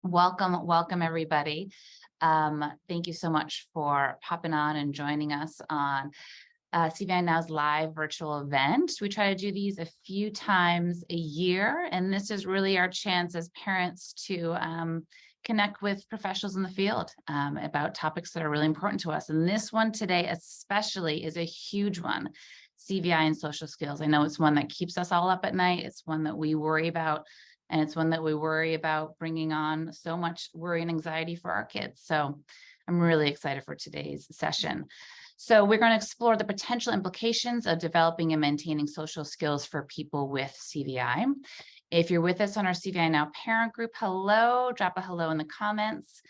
Welcome everybody. Thank you so much for popping on and joining us on CVI Now's live virtual event. We try to do these a few times a year, and this is really our chance as parents to connect with professionals in the field about topics that are really important to us. And this one today especially is a huge one, CVI and social skills. I know it's one that keeps us all up at night. It's one that we worry about. And it's one that we worry about bringing on so much worry and anxiety for our kids. So I'm really excited for today's session. So we're going to explore the potential implications of developing and maintaining social skills for people with CVI. If you're with us on our CVI Now parent group, hello, drop a hello in the comments.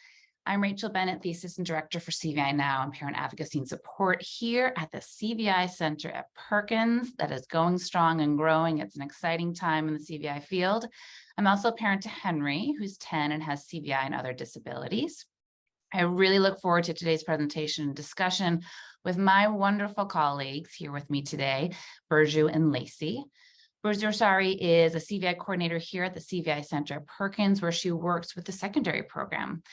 I'm Rachel Bennett, the Assistant Director for CVI Now and Parent Advocacy and Support here at the CVI Center at Perkins. That is going strong and growing. It's an exciting time in the CVI field. I'm also a parent to Henry, who's 10 and has CVI and other disabilities. I really look forward to today's presentation and discussion with my wonderful colleagues here with me today, Burju and Lacey. Burju is a CVI coordinator here at the CVI Center at Perkins, where she works with the secondary program.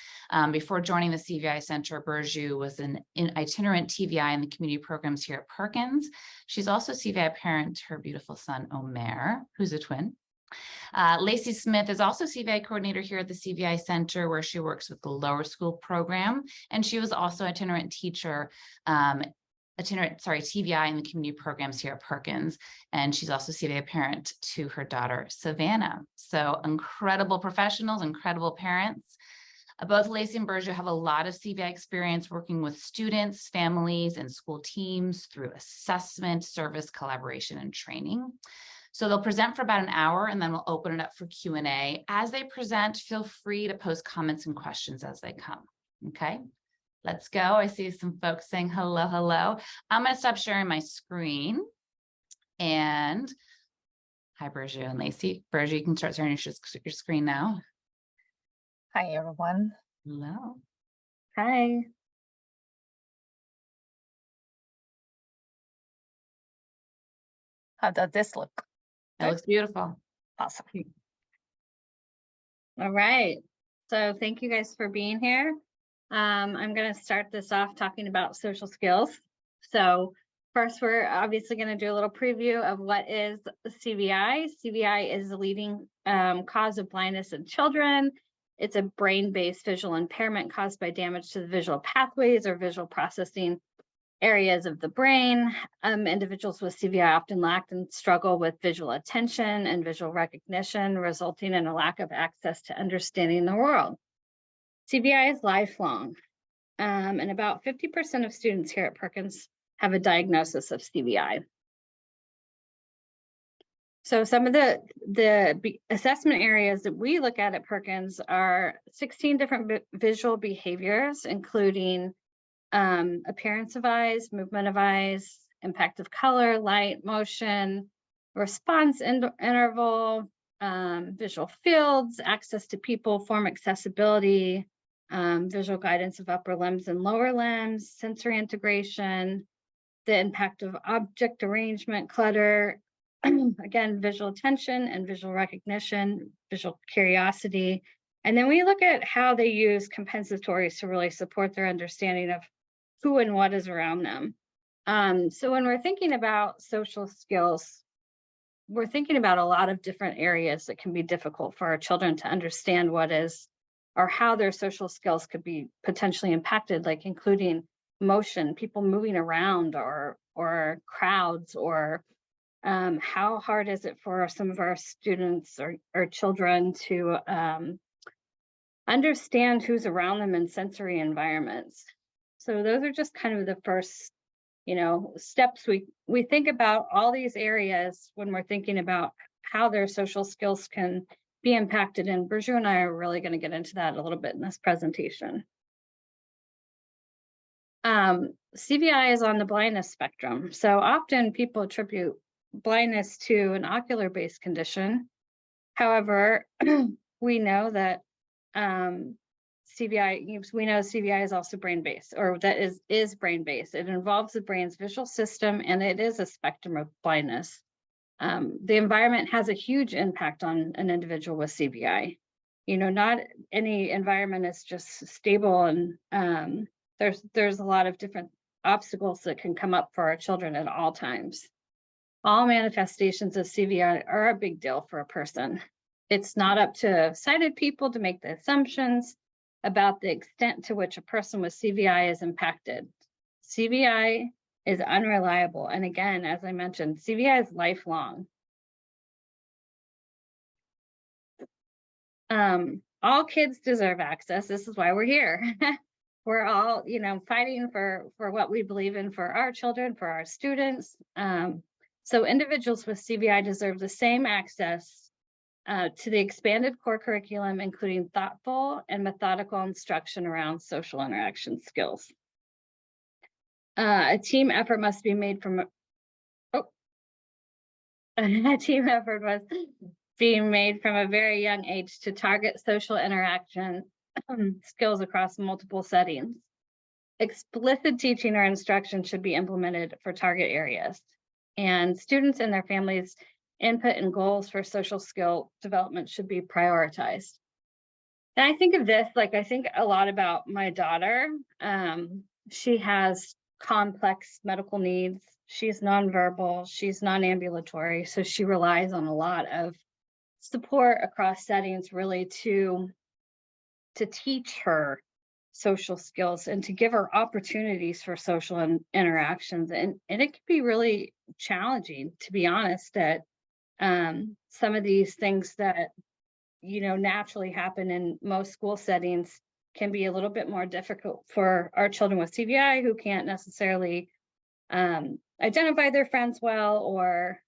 Before joining the CVI Center, Burju was an itinerant TVI in the community programs here at Perkins. She's also a CVI parent to her beautiful son, Omer, who's a twin. Lacey Smith is also CVI coordinator here at the CVI Center, where she works with the lower school program. And she was also itinerant teacher, TVI in the community programs here at Perkins. And she's also CVI parent to her daughter, Savannah. So incredible professionals, incredible parents. Both Lacey and Burju have a lot of CVI experience working with students, families, and school teams through assessment, service, collaboration, and training. So they'll present for about an hour and then we'll open it up for Q&A. As they present, feel free to post comments and questions as they come. Okay, let's go. I see some folks saying hello, hello. I'm going to stop sharing my screen. And hi, Burju and Lacey. Burju, you can start sharing your screen now. Hi, everyone. Hello. Hi. How does this look? That looks beautiful. Awesome. All right. So thank you guys for being here. I'm going to start this off talking about social skills. So first, we're obviously going to do a little preview of what is CVI. CVI is the leading cause of blindness in children. It's a brain-based visual impairment caused by damage to the visual pathways or visual processing areas of the brain. Individuals with CVI often lack and struggle with visual attention and visual recognition, resulting in a lack of access to understanding the world. CVI is lifelong, and about 50% of students here at Perkins have a diagnosis of CVI. So some of the assessment areas that we look at Perkins are 16 different visual behaviors, including appearance of eyes, movement of eyes, impact of color, light, motion, response interval, visual fields, access to people, form accessibility, visual guidance of upper limbs and lower limbs, sensory integration, the impact of object arrangement, clutter, again, visual attention and visual recognition, visual curiosity. And then we look at how they use compensatories to really support their understanding of who and what is around them. So when we're thinking about social skills, we're thinking about a lot of different areas that can be difficult for our children to understand what is, or how their social skills could be potentially impacted, like including motion, people moving around, or crowds, or how hard is it for some of our students or children to understand who's around them in sensory environments. So those are just kind of the first, steps we think about all these areas when we're thinking about how their social skills can be impacted. And Burju and I are really going to get into that a little bit in this presentation. CVI is on the blindness spectrum. So often people attribute blindness to an ocular-based condition. However, we know that CVI is also brain-based, or that is brain-based. It involves the brain's visual system, and it is a spectrum of blindness. The environment has a huge impact on an individual with CVI. not any environment is just stable, and there's a lot of different obstacles that can come up for our children at all times. All manifestations of CVI are a big deal for a person. It's not up to sighted people to make the assumptions about the extent to which a person with CVI is impacted. CVI is unreliable. And again, as I mentioned, CVI is lifelong. All kids deserve access. This is why we're here. We're all, fighting for what we believe in for our children, for our students. So individuals with CVI deserve the same access to the expanded core curriculum, including thoughtful and methodical instruction around social interaction skills. A team effort must be made from a team effort was being made from a very young age to target social interaction skills across multiple settings. Explicit teaching or instruction should be implemented for target areas, and students and their families' input and goals for social skill development should be prioritized. And I think of this, I think a lot about my daughter. She has complex medical needs. She's nonverbal, she's non-ambulatory, so she relies on a lot of support across settings really to teach her social skills and to give her opportunities for social interactions. And it can be really challenging, to be honest, that some of these things that, naturally happen in most school settings can be a little bit more difficult for our children with CVI who can't necessarily identify their friends well, or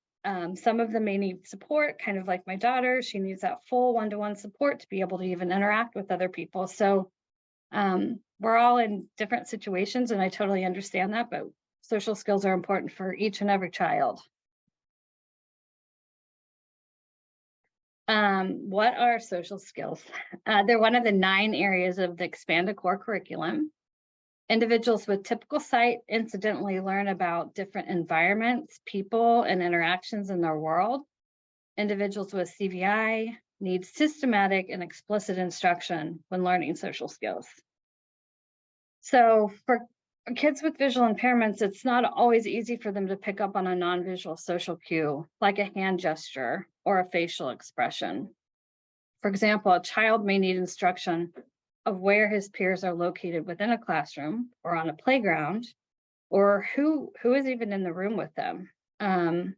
some of them may need support, kind of like my daughter. She needs that full one-to-one support to be able to even interact with other people. So we're all in different situations, and I totally understand that, but social skills are important for each and every child. What are social skills? They're one of the 9 areas of the expanded core curriculum. Individuals with typical sight incidentally learn about different environments, people, and interactions in their world. Individuals with CVI need systematic and explicit instruction when learning social skills. So for kids with visual impairments, it's not always easy for them to pick up on a non-visual social cue, like a hand gesture or a facial expression. For example, a child may need instruction of where his peers are located within a classroom or on a playground, or who is even in the room with them. An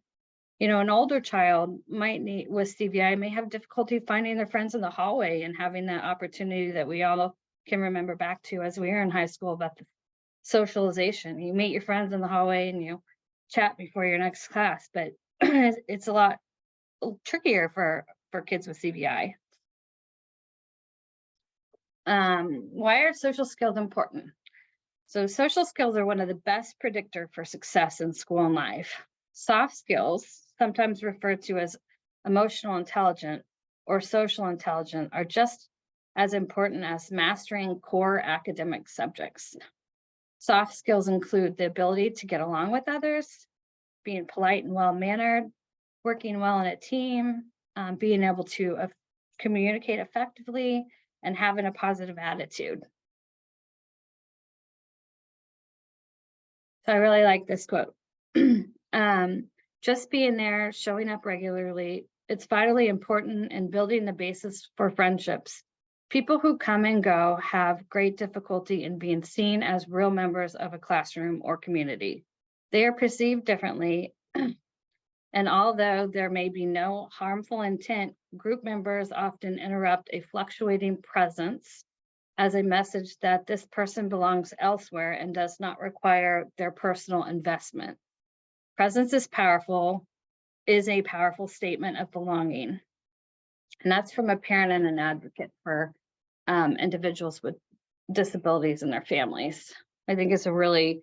older child with CVI may have difficulty finding their friends in the hallway and having that opportunity that we all can remember back to as we were in high school about the socialization. You meet your friends in the hallway and you chat before your next class, but it's a lot trickier for kids with CVI. Why are social skills important? So social skills are one of the best predictor for success in school and life. Soft skills, sometimes referred to as emotional intelligence or social intelligence, are just as important as mastering core academic subjects. Soft skills include the ability to get along with others, being polite and well-mannered, working well in a team, being able to communicate effectively, and having a positive attitude. So I really like this quote. Just being there, showing up regularly, it's vitally important in building the basis for friendships. People who come and go have great difficulty in being seen as real members of a classroom or community. They are perceived differently, and although there may be no harmful intent, group members often interrupt a fluctuating presence as a message that this person belongs elsewhere and does not require their personal investment. Presence is a powerful statement of belonging. And that's from a parent and an advocate for individuals with disabilities and their families. I think it's a really,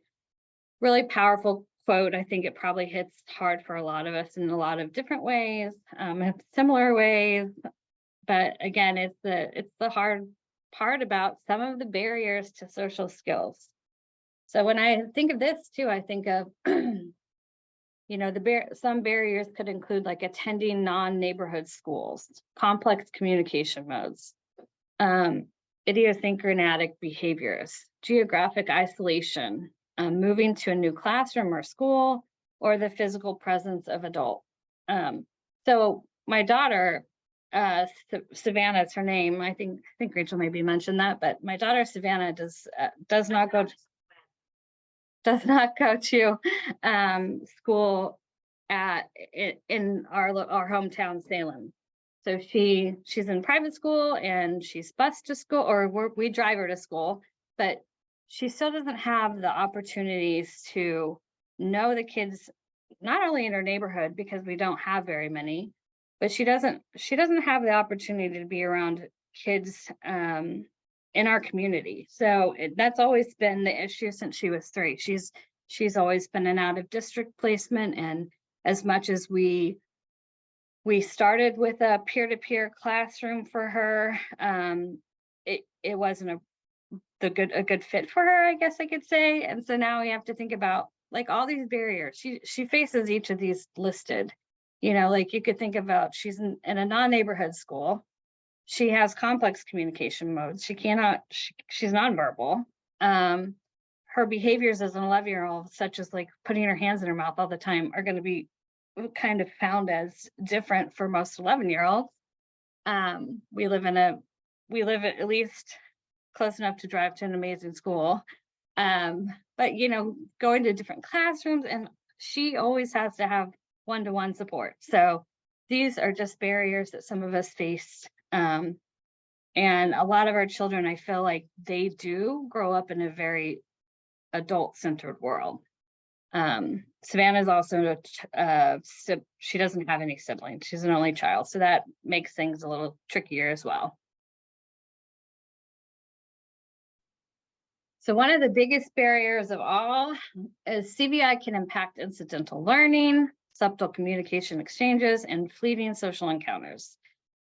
really powerful quote. I think it probably hits hard for a lot of us in a lot of different ways, similar ways. But again, it's the hard part about some of the barriers to social skills. So when I think of this too, I think of some barriers could include like attending non-neighborhood schools, complex communication modes, idiosyncratic behaviors, geographic isolation, moving to a new classroom or school, or the physical presence of adult. So my daughter, Savannah is her name. I think Rachel maybe mentioned that, but my daughter Savannah does not go to school in our hometown Salem. So she's in private school and she's bused to school, or we drive her to school, but she still doesn't have the opportunities to know the kids, not only in her neighborhood, because we don't have very many, but she doesn't have the opportunity to be around kids in our community. So that's always been the issue since she was 3. She's always been an out of district placement, and as much as we started with a peer-to-peer classroom for her, it wasn't a good fit for her, I guess I could say. And so now we have to think about like all these barriers. She faces each of these listed. Like you could think about, she's in a non-neighborhood school. She has complex communication modes. She's nonverbal. Her behaviors as an 11-year-old, such as like putting her hands in her mouth all the time, are going to be kind of found as different for most 11-year-olds. We live at least close enough to drive to an amazing school. But going to different classrooms, and she always has to have one-to-one support. So these are just barriers that some of us face. And a lot of our children, I feel like they do grow up in a very adult-centered world. Savannah is also she doesn't have any siblings. She's an only child, so that makes things a little trickier as well. So one of the biggest barriers of all is CBI can impact incidental learning, subtle communication exchanges, and fleeting social encounters.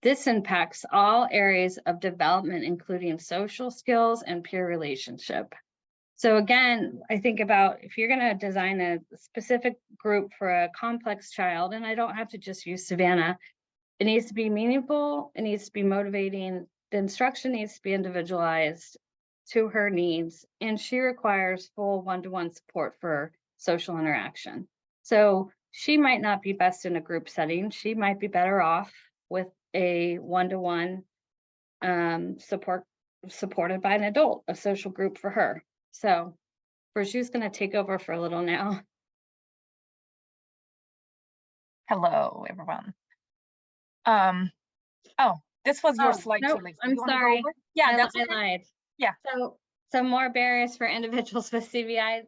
This impacts all areas of development, including social skills and peer relationship. So again, I think about if you're going to design a specific group for a complex child, and I don't have to just use Savannah, it needs to be meaningful, it needs to be motivating, the instruction needs to be individualized to her needs, and she requires full one-to-one support for social interaction. So she might not be best in a group setting. She might be better off with a one-to-one supported by an adult, a social group for her. So Virtue's going to take over for a little now. Hello, everyone. Oh, this was your slide. No, I'm sorry. Yeah, I lied. Yeah. So more barriers for individuals with CVI,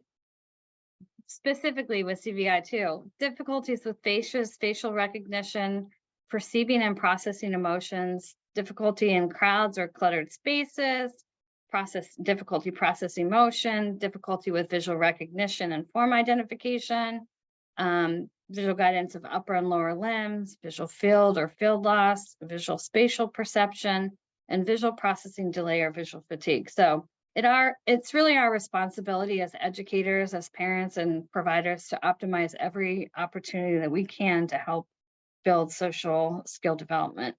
specifically with CVI too. Difficulties with facial recognition, perceiving and processing emotions, difficulty in crowds or cluttered spaces, difficulty processing motion, difficulty with visual recognition and form identification, visual guidance of upper and lower limbs, visual field or field loss, visual spatial perception, and visual processing delay or visual fatigue. So it's really our responsibility as educators, as parents and providers to optimize every opportunity that we can to help build social skill development.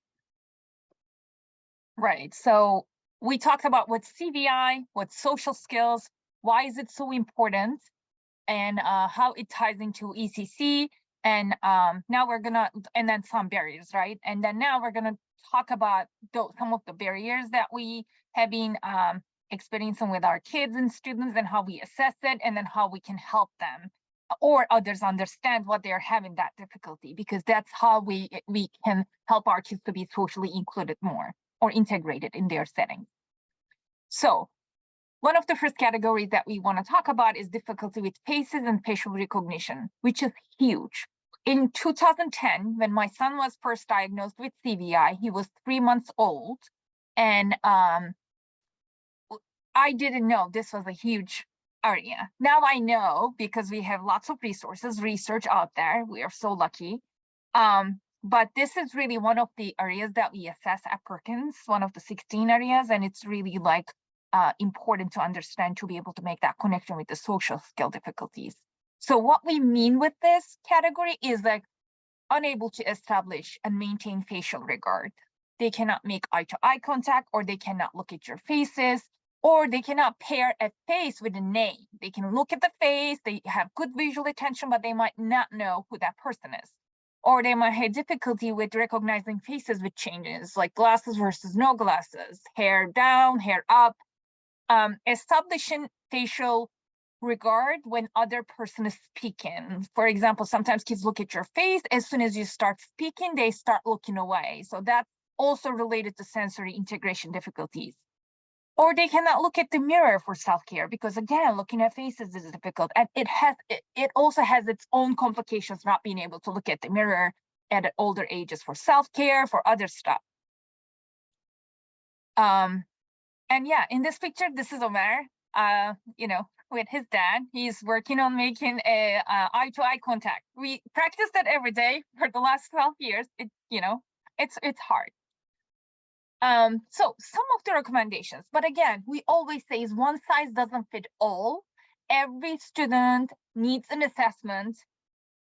Right. So we talked about what's CVI, what's social skills, why is it so important, and how it ties into ECC. And now and then some barriers, right? And then now we're gonna talk about some of the barriers that we have been experiencing with our kids and students, and how we assess it, and then how we can help them or others understand what they're having that difficulty, because that's how we can help our kids to be socially included more or integrated in their setting. So one of the first categories that we want to talk about is difficulty with faces and facial recognition, which is huge. In 2010, when my son was first diagnosed with CVI, he was 3 months old, and I didn't know this was a huge area. Now I know, because we have lots of research out there. We are so lucky. But this is really one of the areas that we assess at Perkins, one of the 16 areas, and it's really like important to understand to be able to make that connection with the social skill difficulties. So what we mean with this category is like unable to establish and maintain facial regard. they cannot make eye-to-eye contact, or they cannot look at your faces, or they cannot pair a face with a name. They can look at the face, they have good visual attention, but they might not know who that person is. Or they might have difficulty with recognizing faces with changes, like glasses versus no glasses, hair down, hair up. Establishing facial regard when other person is speaking. For example, sometimes kids look at your face. As soon as you start speaking, they start looking away. So that's also related to sensory integration difficulties. Or they cannot look at the mirror for self-care, because again, looking at faces is difficult. And it also has its own complications, not being able to look at the mirror at older ages for self-care, for other stuff. And yeah, in this picture, this is Omer, with his dad. He's working on making a eye-to-eye contact. We practice that every day for the last 12 years. It's hard. So some of the recommendations, but again, we always say is one size doesn't fit all. Every student needs an assessment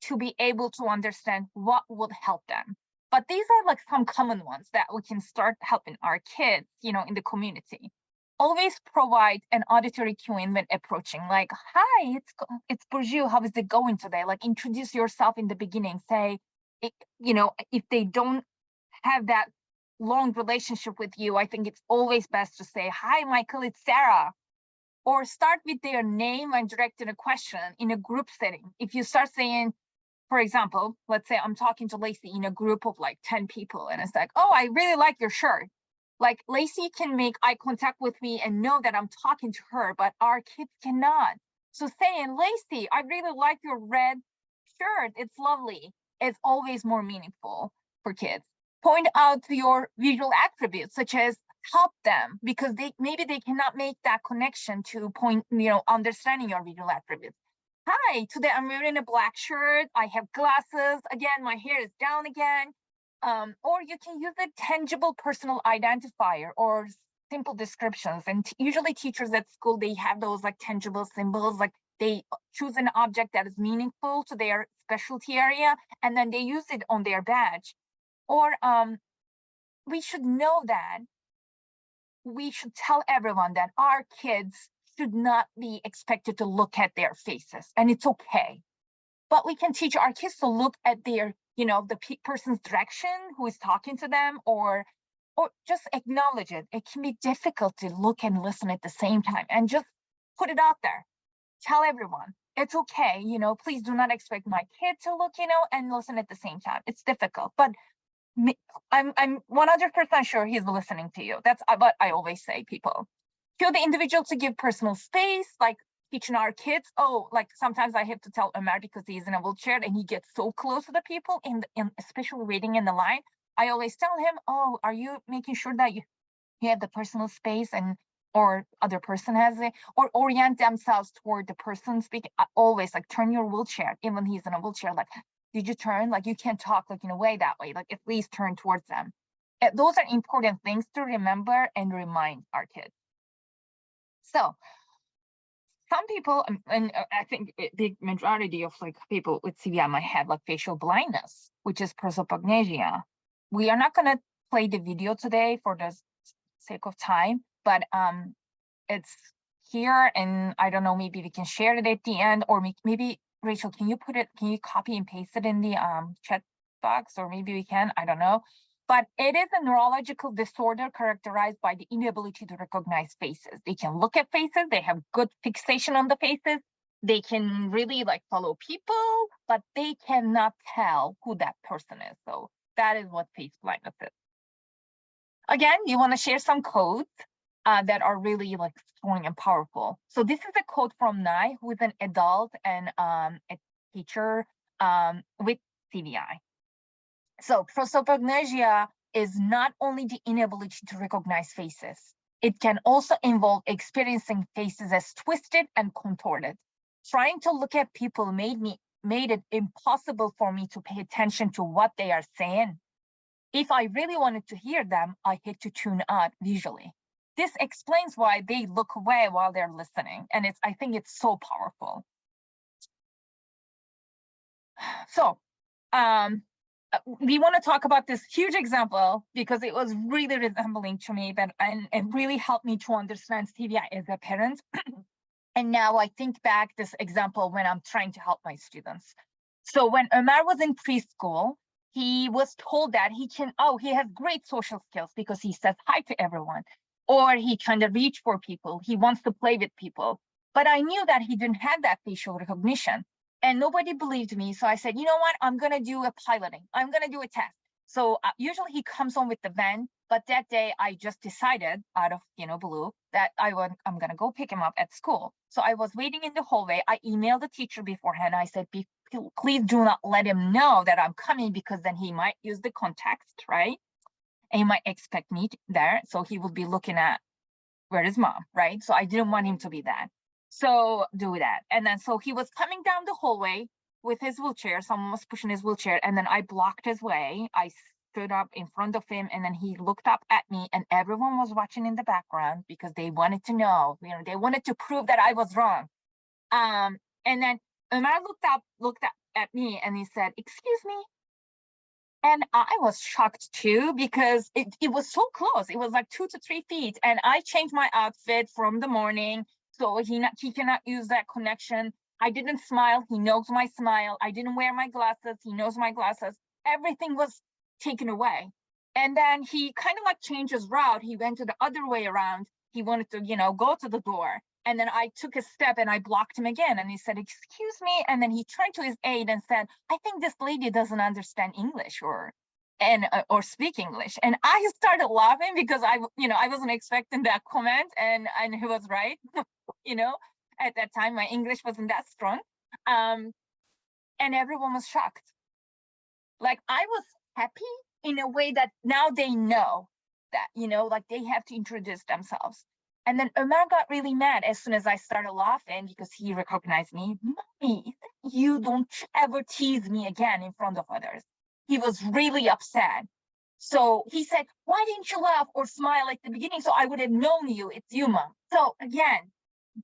to be able to understand what would help them. But these are like some common ones that we can start helping our kids, in the community. Always provide an auditory cue when approaching, like, hi, it's Burju, how is it going today? Like, introduce yourself in the beginning. Say, if they don't have that long relationship with you, I think it's always best to say, hi, Michael, it's Sarah. Or start with their name and directing a question in a group setting. If you start saying, for example, let's say I'm talking to Lacey in a group of like 10 people, and it's like, oh, I really like your shirt. Like, Lacey can make eye contact with me and know that I'm talking to her, but our kids cannot. So saying, Lacey, I really like your red shirt, it's lovely, it's always more meaningful for kids. Point out your visual attributes, such as help them, because maybe they cannot make that connection to understanding your visual attributes. Hi, today I'm wearing a black shirt, I have glasses, again, my hair is down again. Or you can use a tangible personal identifier or simple descriptions. And usually teachers at school, they have those like tangible symbols, like they choose an object that is meaningful to their specialty area, and then they use it on their badge. Or we should know that we should tell everyone that our kids should not be expected to look at their faces, and it's okay. But we can teach our kids to look at their, the person's direction who is talking to them, or just acknowledge it. It can be difficult to look and listen at the same time, and just put it out there. Tell everyone it's okay. Please do not expect my kid to look, and listen at the same time. It's difficult, but I'm 100% sure he's listening to you. That's what I always say, people. Cue the individual to give personal space, like teaching our kids. Oh, like sometimes I have to tell Ömer, because he's in a wheelchair and he gets so close to the people, in especially waiting in the line. I always tell him, oh, are you making sure that you have the personal space, or other person has it, or orient themselves toward the person speaking. I always like turn your wheelchair, even when he's in a wheelchair, like, did you turn? Like, you can't talk like in a way that way, like at least turn towards them. Those are important things to remember and remind our kids. So some people, and I think the majority of like people with CBI might have like facial blindness, which is prosopagnosia. We are not going to play the video today for the sake of time, but it's here, and I don't know, maybe we can share it at the end, or maybe Rachel, can you copy and paste it in the chat box, or maybe we can, I don't know. But it is a neurological disorder characterized by the inability to recognize faces. They can look at faces, they have good fixation on the faces, they can really like follow people, but they cannot tell who that person is. So that is what face blindness is. Again, you want to share some codes that are really like strong and powerful. So this is a quote from Nye, who is an adult and a teacher with CBI. So prosopagnosia is not only the inability to recognize faces, it can also involve experiencing faces as twisted and contorted. Trying to look at people made it impossible for me to pay attention to what they are saying. If I really wanted to hear them, I had to tune out visually. This explains why they look away while they're listening, and I think it's so powerful. So we want to talk about this huge example because it was really resembling to me, and it really helped me to understand CVI as a parent. And now I think back this example when I'm trying to help my students. So when Omar was in preschool, he was told that he has great social skills because he says hi to everyone, or he kind of reach for people. He wants to play with people. But I knew that he didn't have that facial recognition, and nobody believed me. So I said, you know what? I'm going to do a piloting. I'm going to do a test. So usually he comes home with the van, but that day I just decided out of, blue that I'm going to go pick him up at school. So I was waiting in the hallway. I emailed the teacher beforehand. I said, please do not let him know that I'm coming, because then he might use the context, right? And he might expect me there. So he will be looking at, where is mom, right? So I didn't want him to be that. So do that. And then, so he was coming down the hallway with his wheelchair. Someone was pushing his wheelchair, and then I blocked his way. I stood up in front of him, and then he looked up at me, and everyone was watching in the background because they wanted to know, they wanted to prove that I was wrong. And then Omar looked up at me, and he said, "Excuse me." And I was shocked too, because it was so close. It was like 2 to 3 feet. And I changed my outfit from the morning, so he cannot use that connection. I didn't smile. He knows my smile. I didn't wear my glasses. He knows my glasses. Everything was taken away. And then he kind of like changed his route. He went to the other way around. He wanted to, go to the door. And then I took a step and I blocked him again. And he said, "Excuse me." And then he turned to his aide and said, "I think this lady doesn't understand English or speak English." And I started laughing because I wasn't expecting that comment, and he was right. At that time, my English wasn't that strong. And everyone was shocked. Like, I was happy in a way that now they know that, like they have to introduce themselves. And then Omar got really mad as soon as I started laughing, because he recognized me. "Mommy, you don't ever tease me again in front of others." He was really upset. So he said, "Why didn't you laugh or smile at the beginning so I would have known you? It's you, Mom." So again,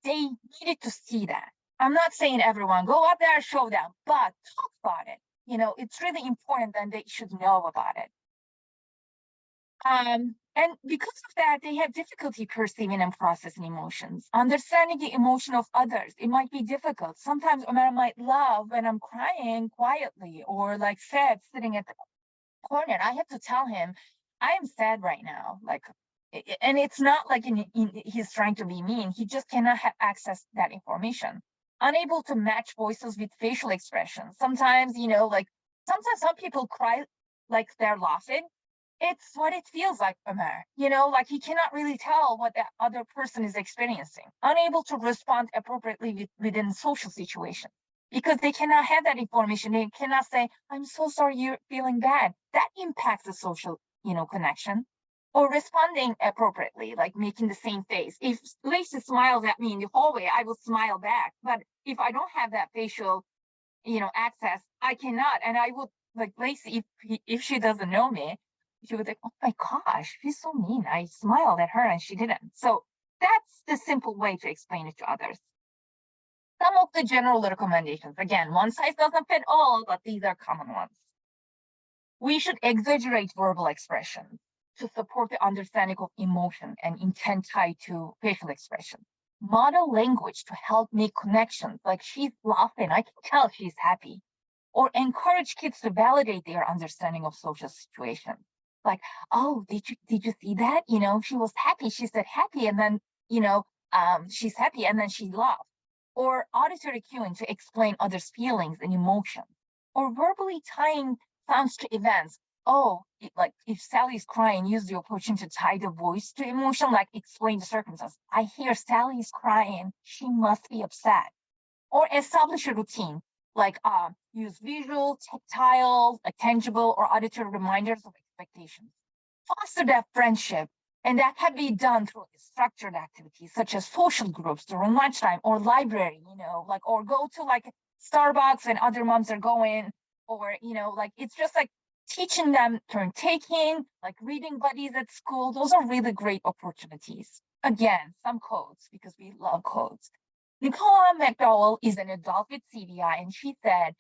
they needed to see that. I'm not saying everyone go up there, show them, but talk about it. It's really important that they should know about it. And because of that, they have difficulty perceiving and processing emotions. Understanding the emotion of others, it might be difficult. Sometimes Omar might laugh when I'm crying quietly, or like sad sitting at the corner. I have to tell him, "I am sad right now." And it's not like he's trying to be mean. He just cannot have access to that information. Unable to match voices with facial expressions. Sometimes, sometimes some people cry like they're laughing. It's what it feels like, Omar. Like he cannot really tell what that other person is experiencing. Unable to respond appropriately within social situations, because they cannot have that information. They cannot say, "I'm so sorry you're feeling bad." That impacts the social, connection. Or responding appropriately, like making the same face. If Lacey smiles at me in the hallway, I will smile back. But if I don't have that facial, access, I cannot. And I would, like Lacey, if she doesn't know me, she would think, "Oh my gosh, she's so mean. I smiled at her and she didn't." So that's the simple way to explain it to others. Some of the general recommendations, again, one size doesn't fit all, but these are common ones. We should exaggerate verbal expression to support the understanding of emotion and intent tied to facial expression. Model language to help make connections, like she's laughing, I can tell she's happy. Or encourage kids to validate their understanding of social situations. Like, "Oh, did you see that? She was happy. She said happy, and then, she's happy, and then she laughed." Or auditory cueing to explain others' feelings and emotions. Or verbally tying sounds to events. "Oh, like if Sally's crying, use the opportunity to tie the voice to emotion, like explain the circumstance. I hear Sally's crying. She must be upset." Or establish a routine, like use visual, tactile, tangible, or auditory reminders of expectations. Foster that friendship, and that can be done through structured activities such as social groups during lunchtime, or library, or go to like Starbucks when other moms are going, or it's just like teaching them turn taking, like reading buddies at school. Those are really great opportunities. Again, some codes, because we love codes. Nicola McDowell is an adult with CBI, and she said,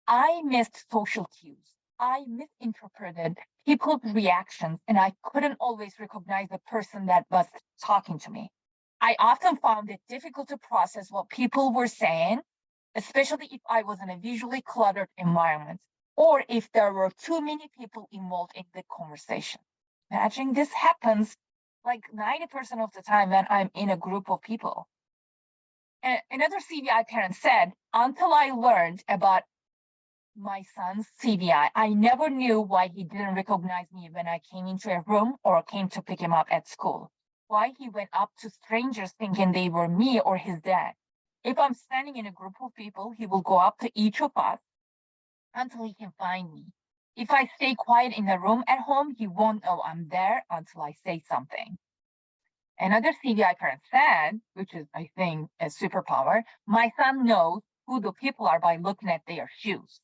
"I missed social cues. I misinterpreted people's reactions and I couldn't always recognize the person that was talking to me. I often found it difficult to process what people were saying, especially if I was in a visually cluttered environment or if there were too many people involved in the conversation. Imagine this happens like 90% of the time when I'm in a group of people. And another CVI parent said, until I learned about my son's CVI, I never knew why he didn't recognize me when I came into a room or came to pick him up at school. Why he went up to strangers thinking they were me or his dad. If I'm standing in a group of people, he will go up to each of us until he can find me. If I stay quiet in the room at home, he won't know I'm there until I say something. Another CVI parent said, which is, I think, a superpower, my son knows who the people are by looking at their shoes.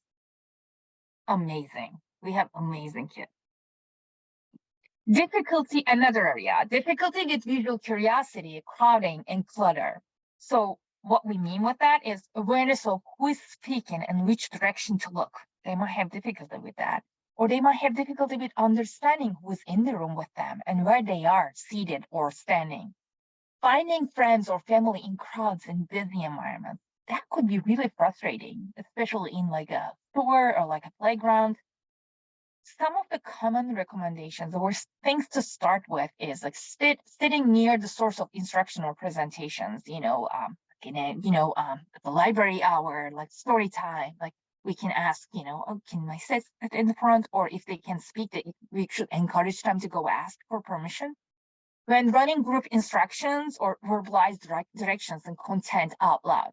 Amazing. We have amazing kids. Difficulty, another area. Difficulty with visual curiosity, crowding, and clutter. So what we mean with that is awareness of who is speaking and which direction to look. They might have difficulty with that. Or they might have difficulty with understanding who's in the room with them and where they are seated or standing. Finding friends or family in crowds in busy environments. That could be really frustrating, especially in like a store or like a playground. Some of the common recommendations or things to start with is like sitting near the source of instruction or presentations, the library hour, like story time, like we can ask, oh, can I sit in the front? Or if they can speak, that we should encourage them to go ask for permission. When running group instructions or verbalized directions and content out loud.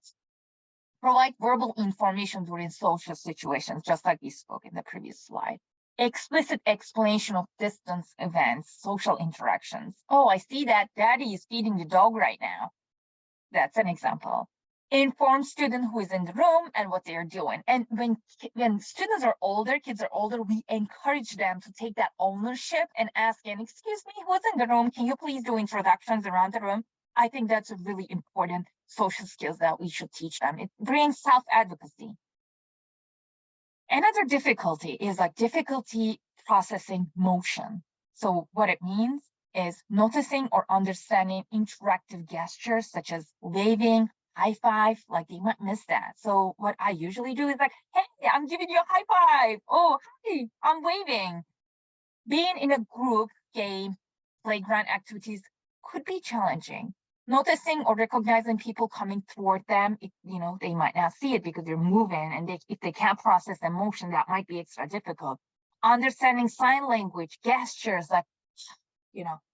Provide verbal information during social situations, just like we spoke in the previous slide. Explicit explanation of distance events, social interactions. Oh, I see that daddy is feeding the dog right now. That's an example. Inform student who is in the room and what they are doing. And when students are older, kids are older, we encourage them to take that ownership and ask, excuse me, who's in the room? Can you please do introductions around the room? I think that's a really important social skills that we should teach them. It brings self-advocacy. Another difficulty is like difficulty processing motion. So what it means is noticing or understanding interactive gestures such as waving, high five, like they might miss that. So what I usually do is like, hey, I'm giving you a high five. Oh, hi, I'm waving. Being in a group game, playground activities could be challenging. Noticing or recognizing people coming toward them, they might not see it because they're moving, and if they can't process emotion, that might be extra difficult. Understanding sign language, gestures, like,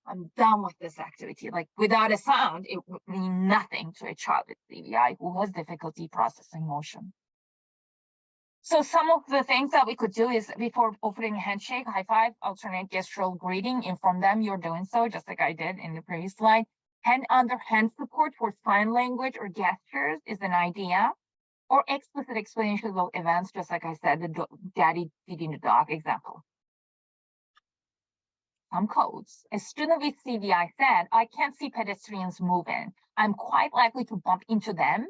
I'm done with this activity. Like without a sound, it would mean nothing to a child with CVI who has difficulty processing motion. So some of the things that we could do is before offering a handshake, high five, alternate gestural greeting, inform them you're doing so, just like I did in the previous slide. Hand under hand support for sign language or gestures is an idea, or explicit explanations of events, just like I said, the daddy feeding the dog example. Some codes. A student with CVI said, I can't see pedestrians moving. I'm quite likely to bump into them,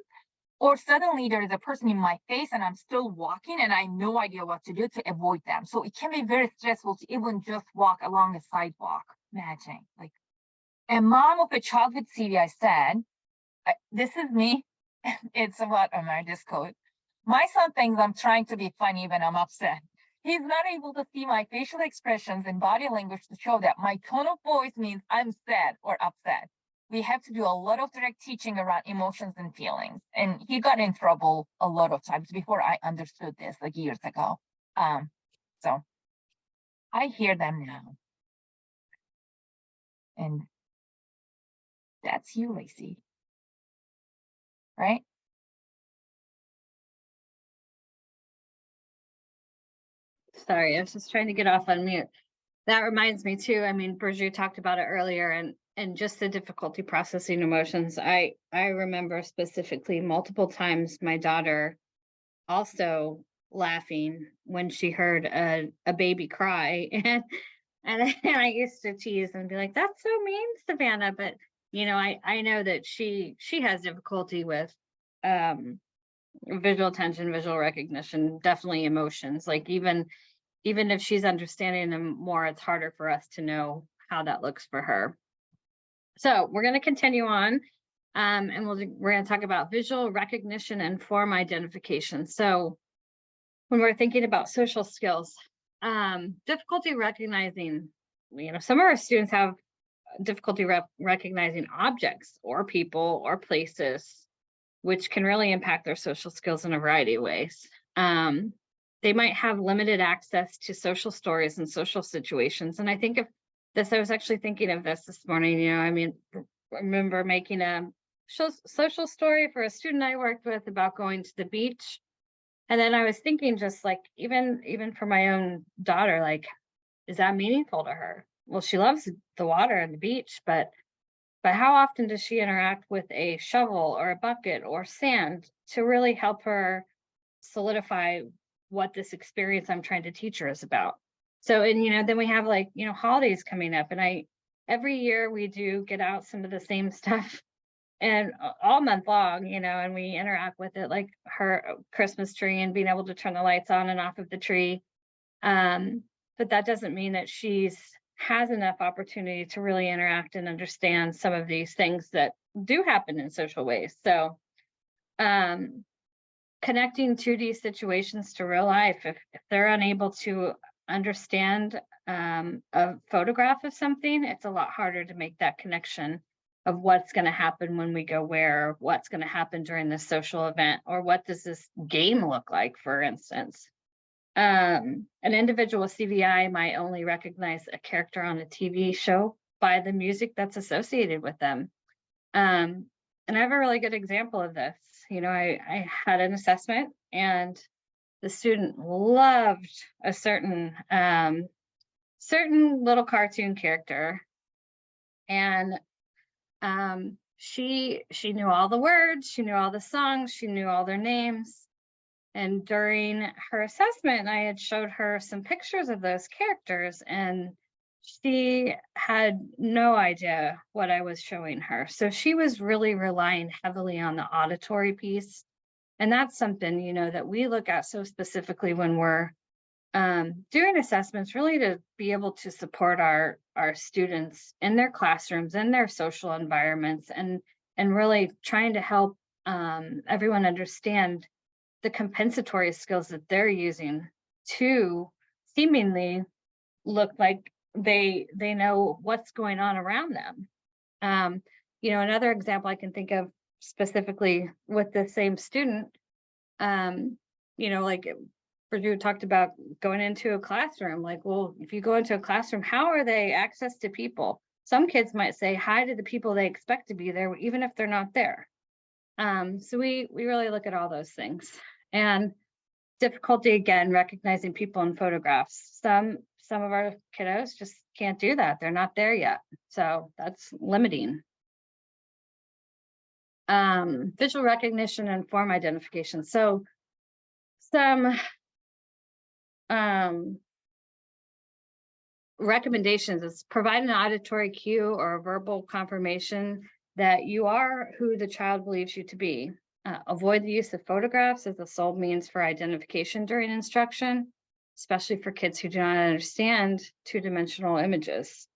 or suddenly there is a person in my face and I'm still walking and I have no idea what to do to avoid them. So it can be very stressful to even just walk along a sidewalk. Imagine, like, a mom of a child with CVI said, this is me. It's about this code. My son thinks I'm trying to be funny when I'm upset. He's not able to see my facial expressions and body language to show that my tone of voice means I'm sad or upset. We have to do a lot of direct teaching around emotions and feelings. And he got in trouble a lot of times before I understood this, like years ago. So I hear them now. And that's you, Lacey. Right? Sorry, I was just trying to get off on mute. That reminds me too, Burju talked about it earlier, and just the difficulty processing emotions. I remember specifically multiple times my daughter also laughing when she heard a baby cry. And I used to tease and be like, that's so mean, Savannah. But, I know that she has difficulty with visual attention, visual recognition, definitely emotions. Like even even if she's understanding them more, it's harder for us to know how that looks for her. So we're going to continue on, and we're going to talk about visual recognition and form identification. So when we're thinking about social skills, difficulty recognizing, some of our students have difficulty recognizing objects or people or places, which can really impact their social skills in a variety of ways. They might have limited access to social stories and social situations. And I think of this, I was actually thinking of this morning, I remember making a social story for a student I worked with about going to the beach. And then I was thinking, just like, even for my own daughter, like, is that meaningful to her? Well, she loves the water and the beach, but how often does she interact with a shovel or a bucket or sand to really help her solidify what this experience I'm trying to teach her is about? So, and then we have holidays coming up, and every year we do get out some of the same stuff and all month long, and we interact with it, like her Christmas tree and being able to turn the lights on and off of the tree. But that doesn't mean that she's has enough opportunity to really interact and understand some of these things that do happen in social ways. So connecting 2D situations to real life, if they're unable to understand a photograph of something, it's a lot harder to make that connection of what's going to happen when we go where, what's going to happen during this social event, or what does this game look like, for instance. An individual with CVI might only recognize a character on a TV show by the music that's associated with them. And I have a really good example of this. I had an assessment, and the student loved a certain little cartoon character, and she knew all the words, she knew all the songs, she knew all their names. And during her assessment, I had showed her some pictures of those characters, and she had no idea what I was showing her. So she was really relying heavily on the auditory piece. And that's something, that we look at so specifically when we're doing assessments, really to be able to support our students in their classrooms, in their social environments, and really trying to help everyone understand the compensatory skills that they're using to seemingly look like they know what's going on around them. Another example I can think of specifically with the same student, like Purdue talked about going into a classroom. Like, well, if you go into a classroom, how are they access to people? Some kids might say hi to the people they expect to be there, even if they're not there. So we really look at all those things. And difficulty, again, recognizing people in photographs. Some of our kiddos just can't do that. They're not there yet. So that's limiting. Visual recognition and form identification. So some recommendations is provide an auditory cue or a verbal confirmation that you are who the child believes you to be. Avoid the use of photographs as the sole means for identification during instruction, especially for kids who do not understand two-dimensional images.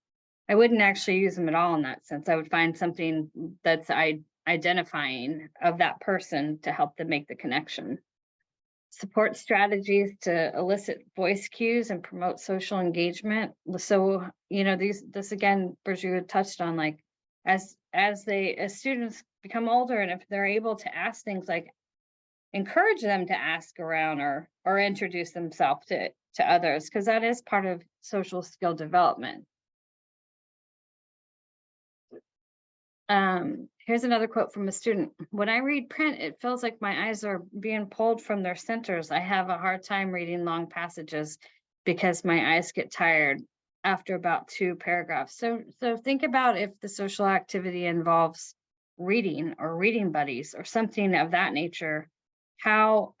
I wouldn't actually use them at all in that sense. I would find something that's identifying of that person to help them make the connection. Support strategies to elicit voice cues and promote social engagement. So, this again, Burju touched on, like, as students become older, and if they're able to ask things, like encourage them to ask around or introduce themselves to others, because that is part of social skill development. Here's another quote from a student. When I read print, it feels like my eyes are being pulled from their centers. I have a hard time reading long passages because my eyes get tired after about 2 paragraphs. So think about if the social activity involves reading or reading buddies or something of that nature, how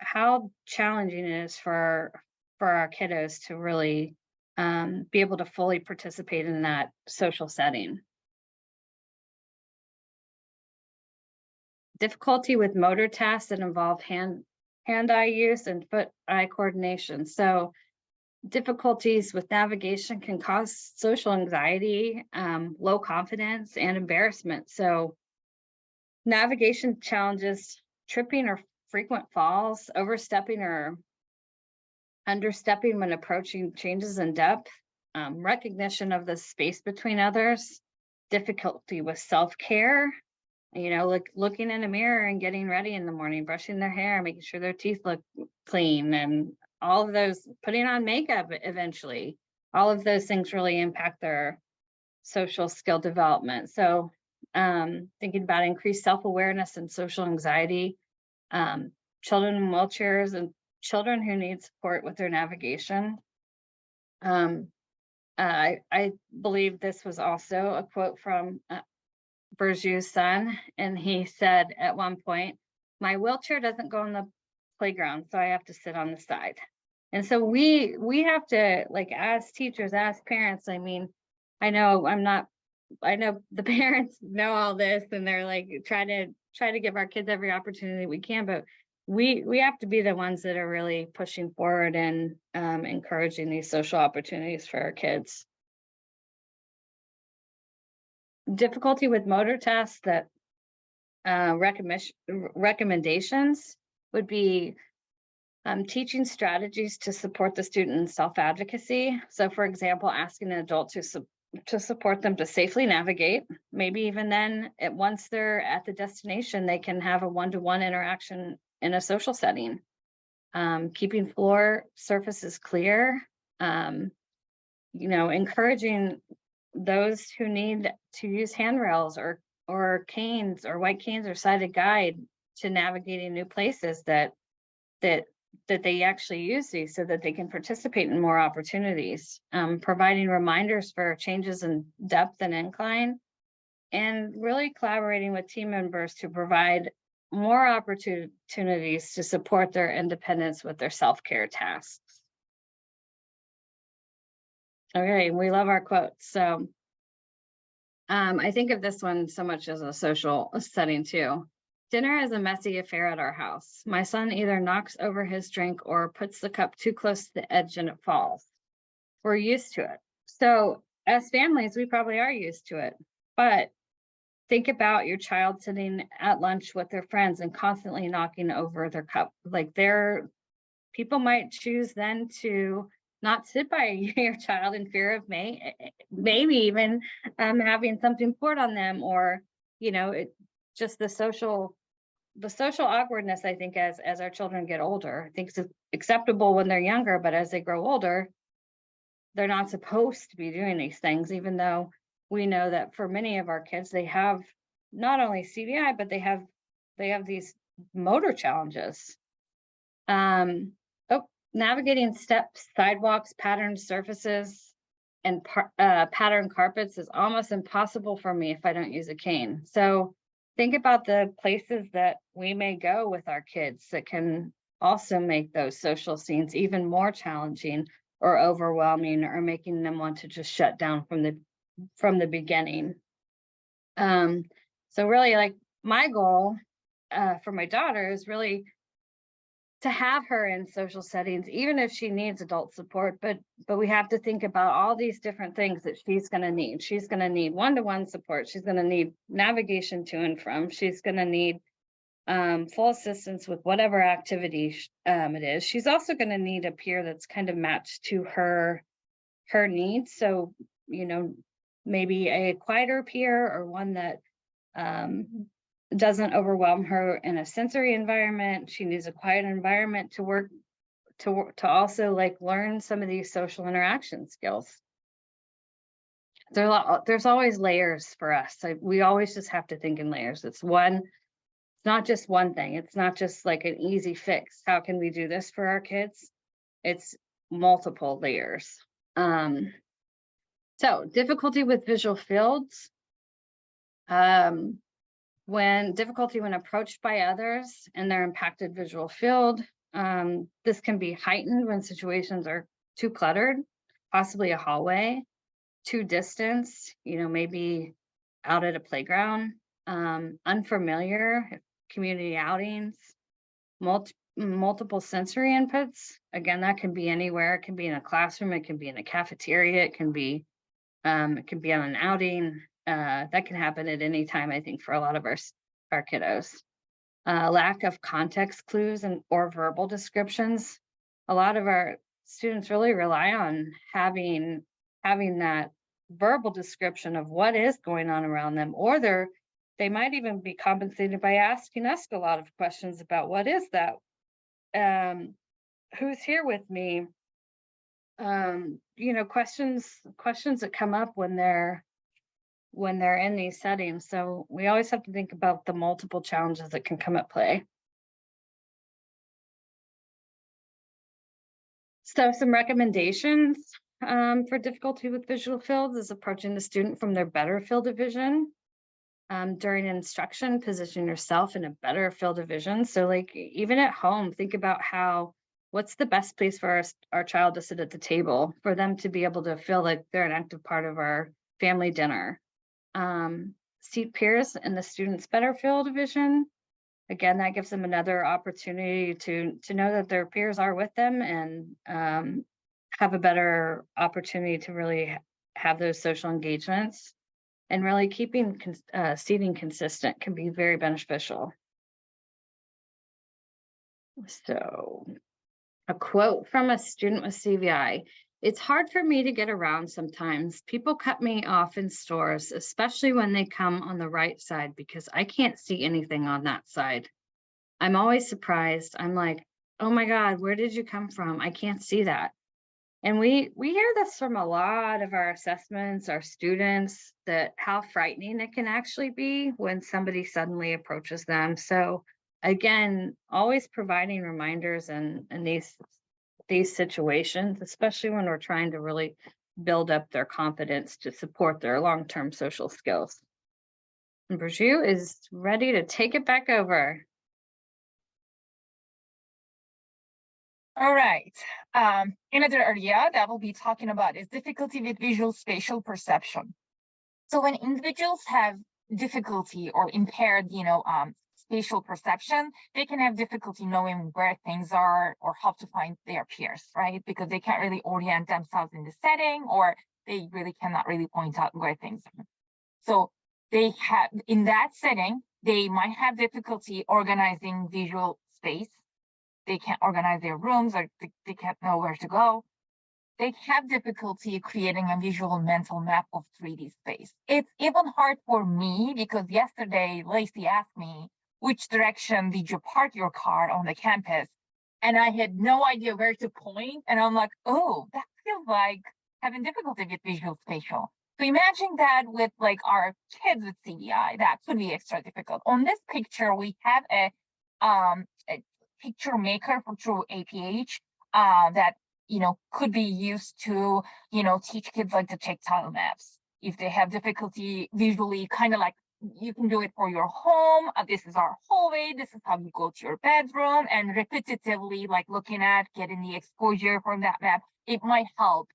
challenging it is for our kiddos to really be able to fully participate in that social setting. Difficulty with motor tasks that involve hand-eye use and foot-eye coordination. So difficulties with navigation can cause social anxiety, low confidence, and embarrassment. So navigation challenges, tripping or frequent falls, overstepping or understepping when approaching changes in depth, recognition of the space between others, difficulty with self-care, like looking in a mirror and getting ready in the morning, brushing their hair, making sure their teeth look clean, and all of those, putting on makeup eventually. All of those things really impact their social skill development. So thinking about increased self-awareness and social anxiety, children in wheelchairs and children who need support with their navigation. I believe this was also a quote from Bourdieu's son, and he said at one point, "My wheelchair doesn't go on the playground, so I have to sit on the side." And so we have to, like, as teachers, as parents, I mean, I know the parents know all this, and they're like try to give our kids every opportunity we can, but we have to be the ones that are really pushing forward and encouraging these social opportunities for our kids. Difficulty with motor tests, that recommendations would be teaching strategies to support the student in self-advocacy. So for example, asking an adult to support them to safely navigate. Maybe even then, once they're at the destination, they can have a one-to-one interaction in a social setting. Keeping floor surfaces clear, encouraging those who need to use handrails or canes or white canes or sighted guide to navigating new places, that they actually use these so that they can participate in more opportunities. Providing reminders for changes in depth and incline, and really collaborating with team members to provide more opportunities to support their independence with their self-care tasks. Okay, we love our quotes. So I think of this one so much as a social setting too. Dinner is a messy affair at our house. My son either knocks over his drink or puts the cup too close to the edge and it falls. We're used to it. So as families, we probably are used to it. But think about your child sitting at lunch with their friends and constantly knocking over their cup. Like, people might choose then to not sit by your child in fear of maybe even having something poured on them, or just the social awkwardness. I think as our children get older, I think it's acceptable when they're younger, but as they grow older, they're not supposed to be doing these things, even though we know that for many of our kids, they have not only CVI, but they have these motor challenges. Navigating steps, sidewalks, patterned surfaces, and patterned carpets is almost impossible for me if I don't use a cane. So think about the places that we may go with our kids that can also make those social scenes even more challenging or overwhelming, or making them want to just shut down from the beginning. So really, like, my goal for my daughter is really to have her in social settings, even if she needs adult support, but we have to think about all these different things that she's going to need. She's going to need one-to-one support. She's going to need navigation to and from. She's going to need full assistance with whatever activity it is. She's also going to need a peer that's kind of matched to her needs. So, maybe a quieter peer, or one that doesn't overwhelm her in a sensory environment. She needs a quiet environment to work to also learn some of these social interaction skills. There's always layers for us. We always just have to think in layers. It's not just one thing. It's not just like an easy fix. How can we do this for our kids? It's multiple layers. So difficulty with visual fields. When approached by others in their impacted visual field, this can be heightened when situations are too cluttered, possibly a hallway, too distant, maybe out at a playground, unfamiliar, community outings, multiple sensory inputs. Again, that can be anywhere. It can be in a classroom, it can be in a cafeteria, it can be on an outing. That can happen at any time, I think, for a lot of our kiddos. Lack of context clues and or verbal descriptions. A lot of our students really rely on having that verbal description of what is going on around them, or they might even be compensated by asking us a lot of questions about what is that, who's here with me, questions that come up when they're in these settings. So we always have to think about the multiple challenges that can come at play. So some recommendations for difficulty with visual fields is approaching the student from their better field of vision. During instruction, position yourself in a better field of vision. So like even at home, think about what's the best place for our child to sit at the table, for them to be able to feel like they're an active part of our family dinner. Seat peers in the student's better field of vision. Again, that gives them another opportunity to know that their peers are with them, and have a better opportunity to really have those social engagements. And really keeping seating consistent can be very beneficial. So a quote from a student with CVI: "It's hard for me to get around sometimes. People cut me off in stores, especially when they come on the right side, because I can't see anything on that side. I'm always surprised. I'm like, oh my God, where did you come from? I can't see that." And we hear this from a lot of our assessments, our students, that how frightening it can actually be when somebody suddenly approaches them. So again, always providing reminders in these situations, especially when we're trying to really build up their confidence to support their long-term social skills. And Burju is ready to take it back over. All right. Another area that we'll be talking about is difficulty with visual spatial perception. So when individuals have difficulty or impaired, spatial perception, they can have difficulty knowing where things are or how to find their peers, right? Because they can't really orient themselves in the setting, or they really cannot really point out where things are. So they have, in that setting, they might have difficulty organizing visual space. They can't organize their rooms, or they can't know where to go. They have difficulty creating a visual mental map of 3D space. It's even hard for me because yesterday Lacey asked me, which direction did you park your car on the campus? And I had no idea where to point. And I'm like, oh, that feels like having difficulty with visual spatial. So imagine that with like our kids with CBI, that could be extra difficult. On this picture, we have a picture maker through APH that could be used to teach kids like the tactile maps if they have difficulty visually, kind of like you can do it for your home. This is our hallway, this is how you go to your bedroom, and repetitively like looking at getting the exposure from that map. It might help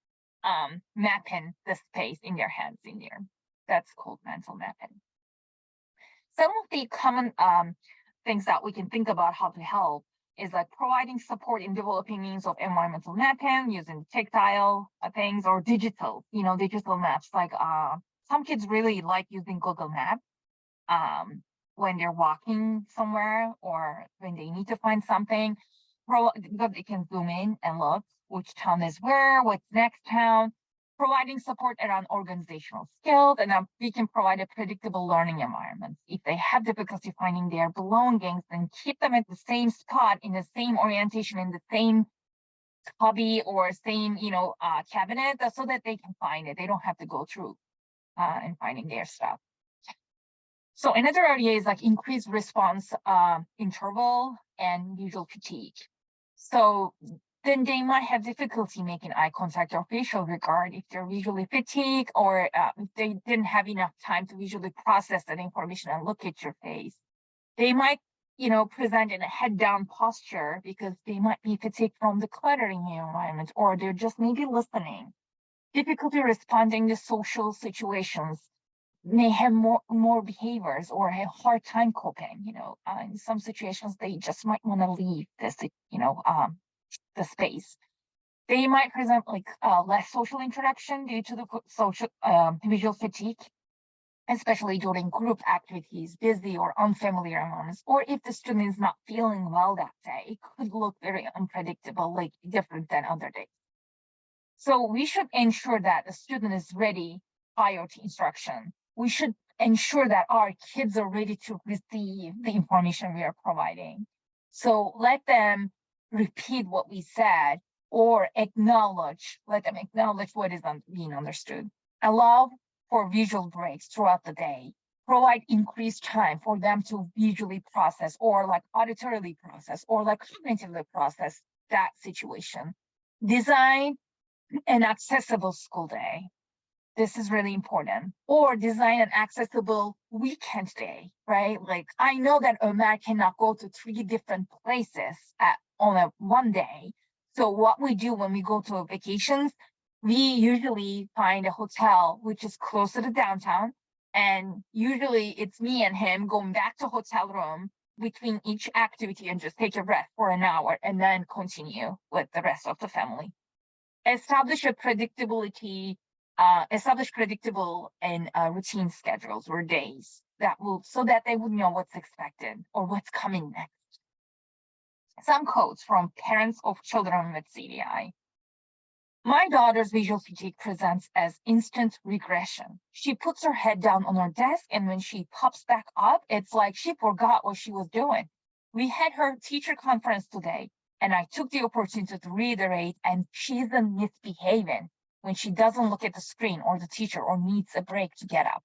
mapping the space in their hands in there. That's called mental mapping. Some of the common things that we can think about how to help is like providing support in developing means of environmental mapping using tactile things or digital maps. Like some kids really like using Google Maps when they're walking somewhere or when they need to find something, because they can zoom in and look which town is where, what's next town. Providing support around organizational skills, and we can provide a predictable learning environment. If they have difficulty finding their belongings, then keep them at the same spot, in the same orientation, in the same cubby or same, cabinet, so that they can find it. They don't have to go through and finding their stuff. So another area is like increased response interval and visual fatigue. So then they might have difficulty making eye contact or facial regard if they're visually fatigued, or if they didn't have enough time to visually process that information and look at your face. They might, present in a head down posture because they might be fatigued from the cluttering environment, or they're just maybe listening. Difficulty responding to social situations. may have more behaviors or have hard time coping. In some situations, they just might want to leave this, the space. They might present like less social interaction due to the social visual fatigue, especially during group activities, busy or unfamiliar environments, or if the student is not feeling well that day, it could look very unpredictable, like different than other days. So we should ensure that the student is ready prior to instruction. We should ensure that our kids are ready to receive the information we are providing. So let them repeat what we said or let them acknowledge what is being understood. Allow for visual breaks throughout the day. Provide increased time for them to visually process or like auditorily process or like cognitively process that situation. Design an accessible school day. This is really important. Or design an accessible weekend day, right? Like I know that Omer cannot go to 3 different places on one day. So what we do when we go to vacations, we usually find a hotel which is closer to downtown. And usually it's me and him going back to hotel room between each activity and just take a breath for an hour and then continue with the rest of the family. Establish predictable and routine schedules or days so that they would know what's expected or what's coming next. Some quotes from parents of children with CVI. My daughter's visual fatigue presents as instant regression. She puts her head down on her desk, and when she pops back up, it's like she forgot what she was doing. We had her teacher conference today, and I took the opportunity to reiterate, and she's misbehaving when she doesn't look at the screen or the teacher or needs a break to get up.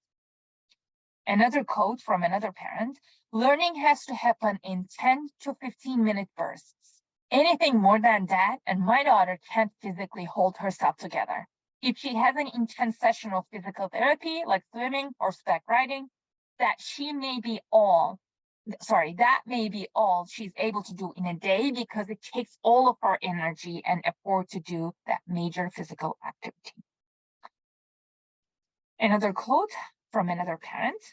Another quote from another parent, learning has to happen in 10 to 15-minute bursts. Anything more than that, and my daughter can't physically hold herself together. If she has an intense session of physical therapy, like swimming or spec riding, that may be all she's able to do in a day because it takes all of her energy and effort to do that major physical activity. Another quote from another parent.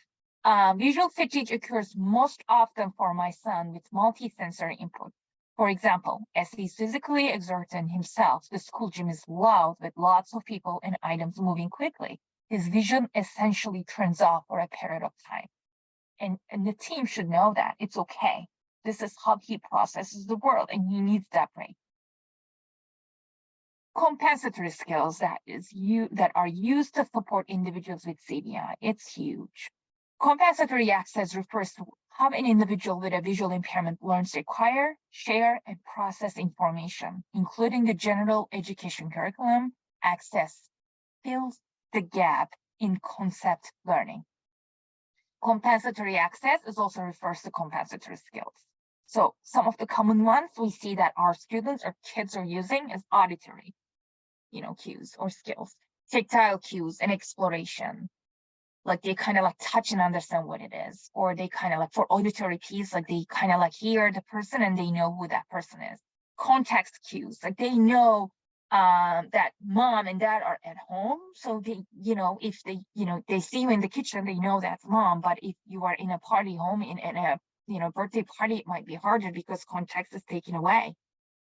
Visual fatigue occurs most often for my son with multi-sensory input. For example, as he's physically exerting himself, the school gym is loud with lots of people and items moving quickly. His vision essentially turns off for a period of time. And the team should know that it's okay. This is how he processes the world, and he needs that break. Compensatory skills that are used to support individuals with CBI. It's huge. Compensatory access refers to how an individual with a visual impairment learns to acquire, share, and process information, including the general education curriculum. Access fills the gap in concept learning. Compensatory access also refers to compensatory skills. So some of the common ones we see that our students or kids are using is auditory, cues or skills, tactile cues and exploration. Like they kind of like touch and understand what it is, or they kind of like for auditory piece, like they kind of like hear the person and they know who that person is. Context cues, like they know that mom and dad are at home, so they, if they, they see you in the kitchen, they know that's mom. But if you are in a party home in a birthday party, it might be harder because context is taken away.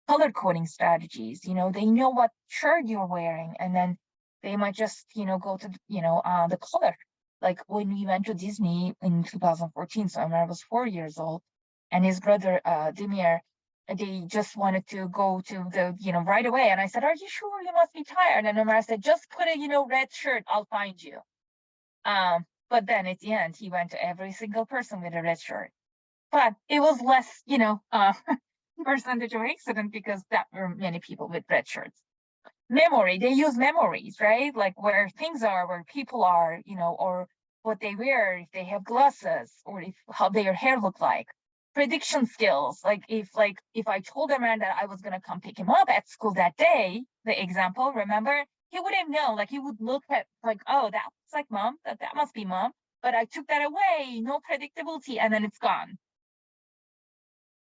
Color coding strategies, they know what shirt you're wearing, and then they might just, go to, the color. Like when we went to Disney in 2014, so I was 4 years old, and his brother, Dimir, they just wanted to go to the, right away. And I said, are you sure? You must be tired. And Omar said, just put a, red shirt, I'll find you. But then at the end, he went to every single person with a red shirt. But it was less, percentage of accident because that were many people with red shirts. Memory, they use memories, right? Like where things are, where people are, or what they wear, if they have glasses, or how their hair look like. Prediction skills, like if I told a man that I was gonna come pick him up at school that day, the example, remember, he wouldn't know. Like he would look at like, oh, that's like mom, that must be mom. But I took that away, no predictability, and then it's gone.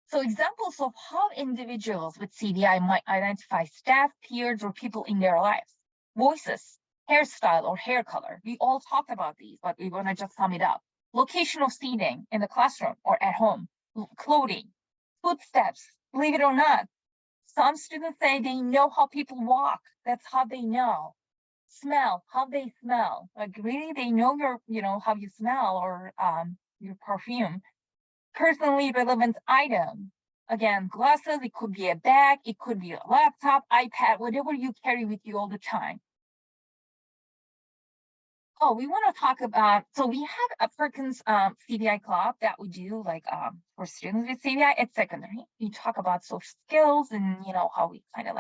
So examples of how individuals with CBI might identify staff, peers, or people in their lives. Voices. hairstyle or hair color. We all talked about these, but we want to just sum it up. Location of seating in the classroom or at home, clothing, footsteps. Believe it or not, some students say they know how people walk. That's how they know. Smell, how they smell. Like really, they know how you smell or your perfume. Personally relevant item. Again, glasses, it could be a bag, it could be a laptop, iPad, whatever you carry with you all the time. Oh, we want to talk about, so we have a Perkins CBI Club that we do for students with CBI at secondary. We talk about social skills and, how we kind of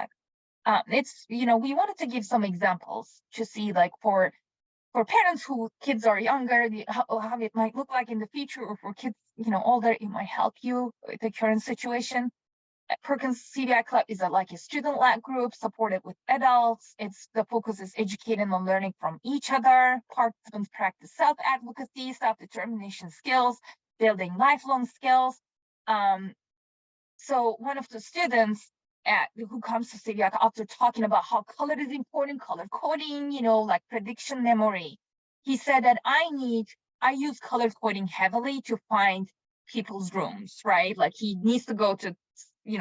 we wanted to give some examples to see for parents who kids are younger, how it might look like in the future, or for kids, older, it might help you with the current situation. Perkins CBI Club is a student-led group supported with adults. The focus is educating and learning from each other. Participants practice self-advocacy, self-determination skills, building lifelong skills. So one of the students who comes to CBI after talking about how color is important, color coding, prediction memory, he said that I use color coding heavily to find people's rooms, right? Like he needs to go to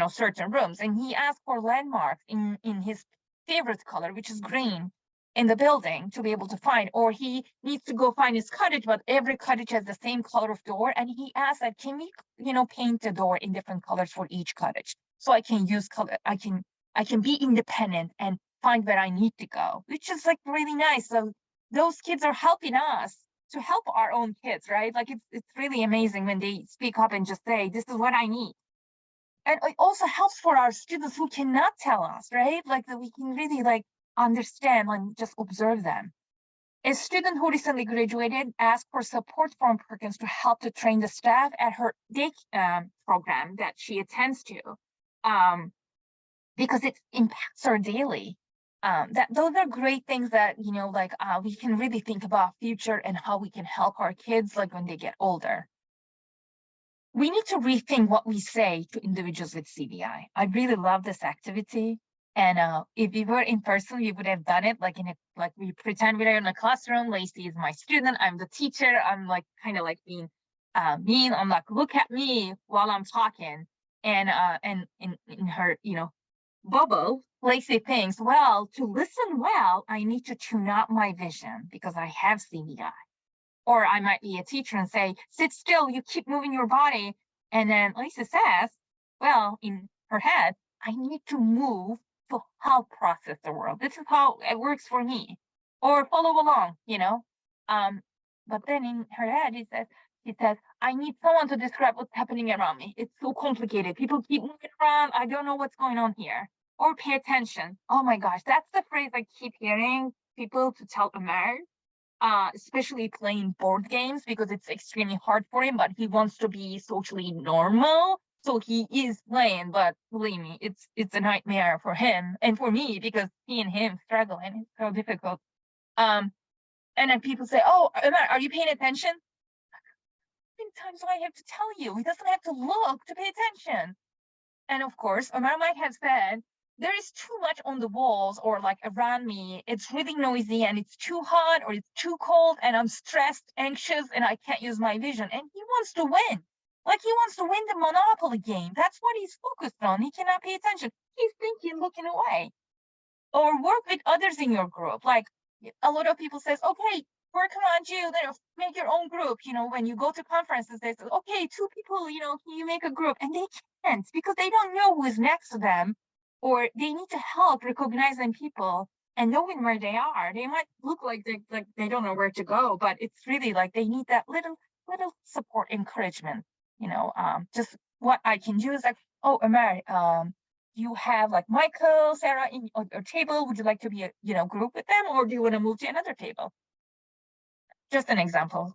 certain rooms, and he asked for landmarks in his favorite color, which is green, in the building to be able to find, or he needs to go find his cottage, but every cottage has the same color of door, and he asked that, can we paint the door in different colors for each cottage, so I can use color, I can be independent and find where I need to go, which is really nice. So those kids are helping us to help our own kids, right? It's really amazing when they speak up and just say, this is what I need. And it also helps for our students who cannot tell us, right? That we can really understand and just observe them. A student who recently graduated asked for support from Perkins to help to train the staff at her day program that she attends to, because it impacts her daily. Those are great things that we can really think about future and how we can help our kids when they get older. We need to rethink what we say to individuals with CBI. I really love this activity. And if we were in person, we would have done it we pretend we're in a classroom. Lacey is my student. I'm the teacher. I'm kind of being mean. I'm look at me while I'm talking. And in her, bubble, Lacey thinks, well, to listen well, I need to tune out my vision because I have CBI. Or I might be a teacher and say, sit still, you keep moving your body. And then Lisa says, well, in her head, I need to move to help process the world. This is how it works for me. Or follow along, But then in her head, it says, I need someone to describe what's happening around me. It's so complicated. People keep moving around. I don't know what's going on here. Or pay attention. Oh my gosh, that's the phrase I keep hearing people to tell Amar. Especially playing board games, because it's extremely hard for him, but he wants to be socially normal. So he is playing, but believe me, it's a nightmare for him and for me, because he and him struggle and it's so difficult. And then people say, oh, are you paying attention? How many times do I have to tell you? He doesn't have to look to pay attention. And of course, Omar might have said, there is too much on the walls or around me. It's really noisy and it's too hot or it's too cold and I'm stressed, anxious, and I can't use my vision. And he wants to win. He wants to win the Monopoly game. That's what he's focused on. He cannot pay attention. He's thinking, looking away. Or work with others in your group. A lot of people says, okay, work around you, make your own group. When you go to conferences, they say, okay, 2 people, can you make a group? And they can't, because they don't know who is next to them. Or they need to help recognizing people and knowing where they are. They might look like they don't know where to go, but it's really they need that little support, encouragement. Just what I can do is oh, Amar, you have Michael, Sarah in your table. Would you like to be a group with them, or do you want to move to another table? Just an example,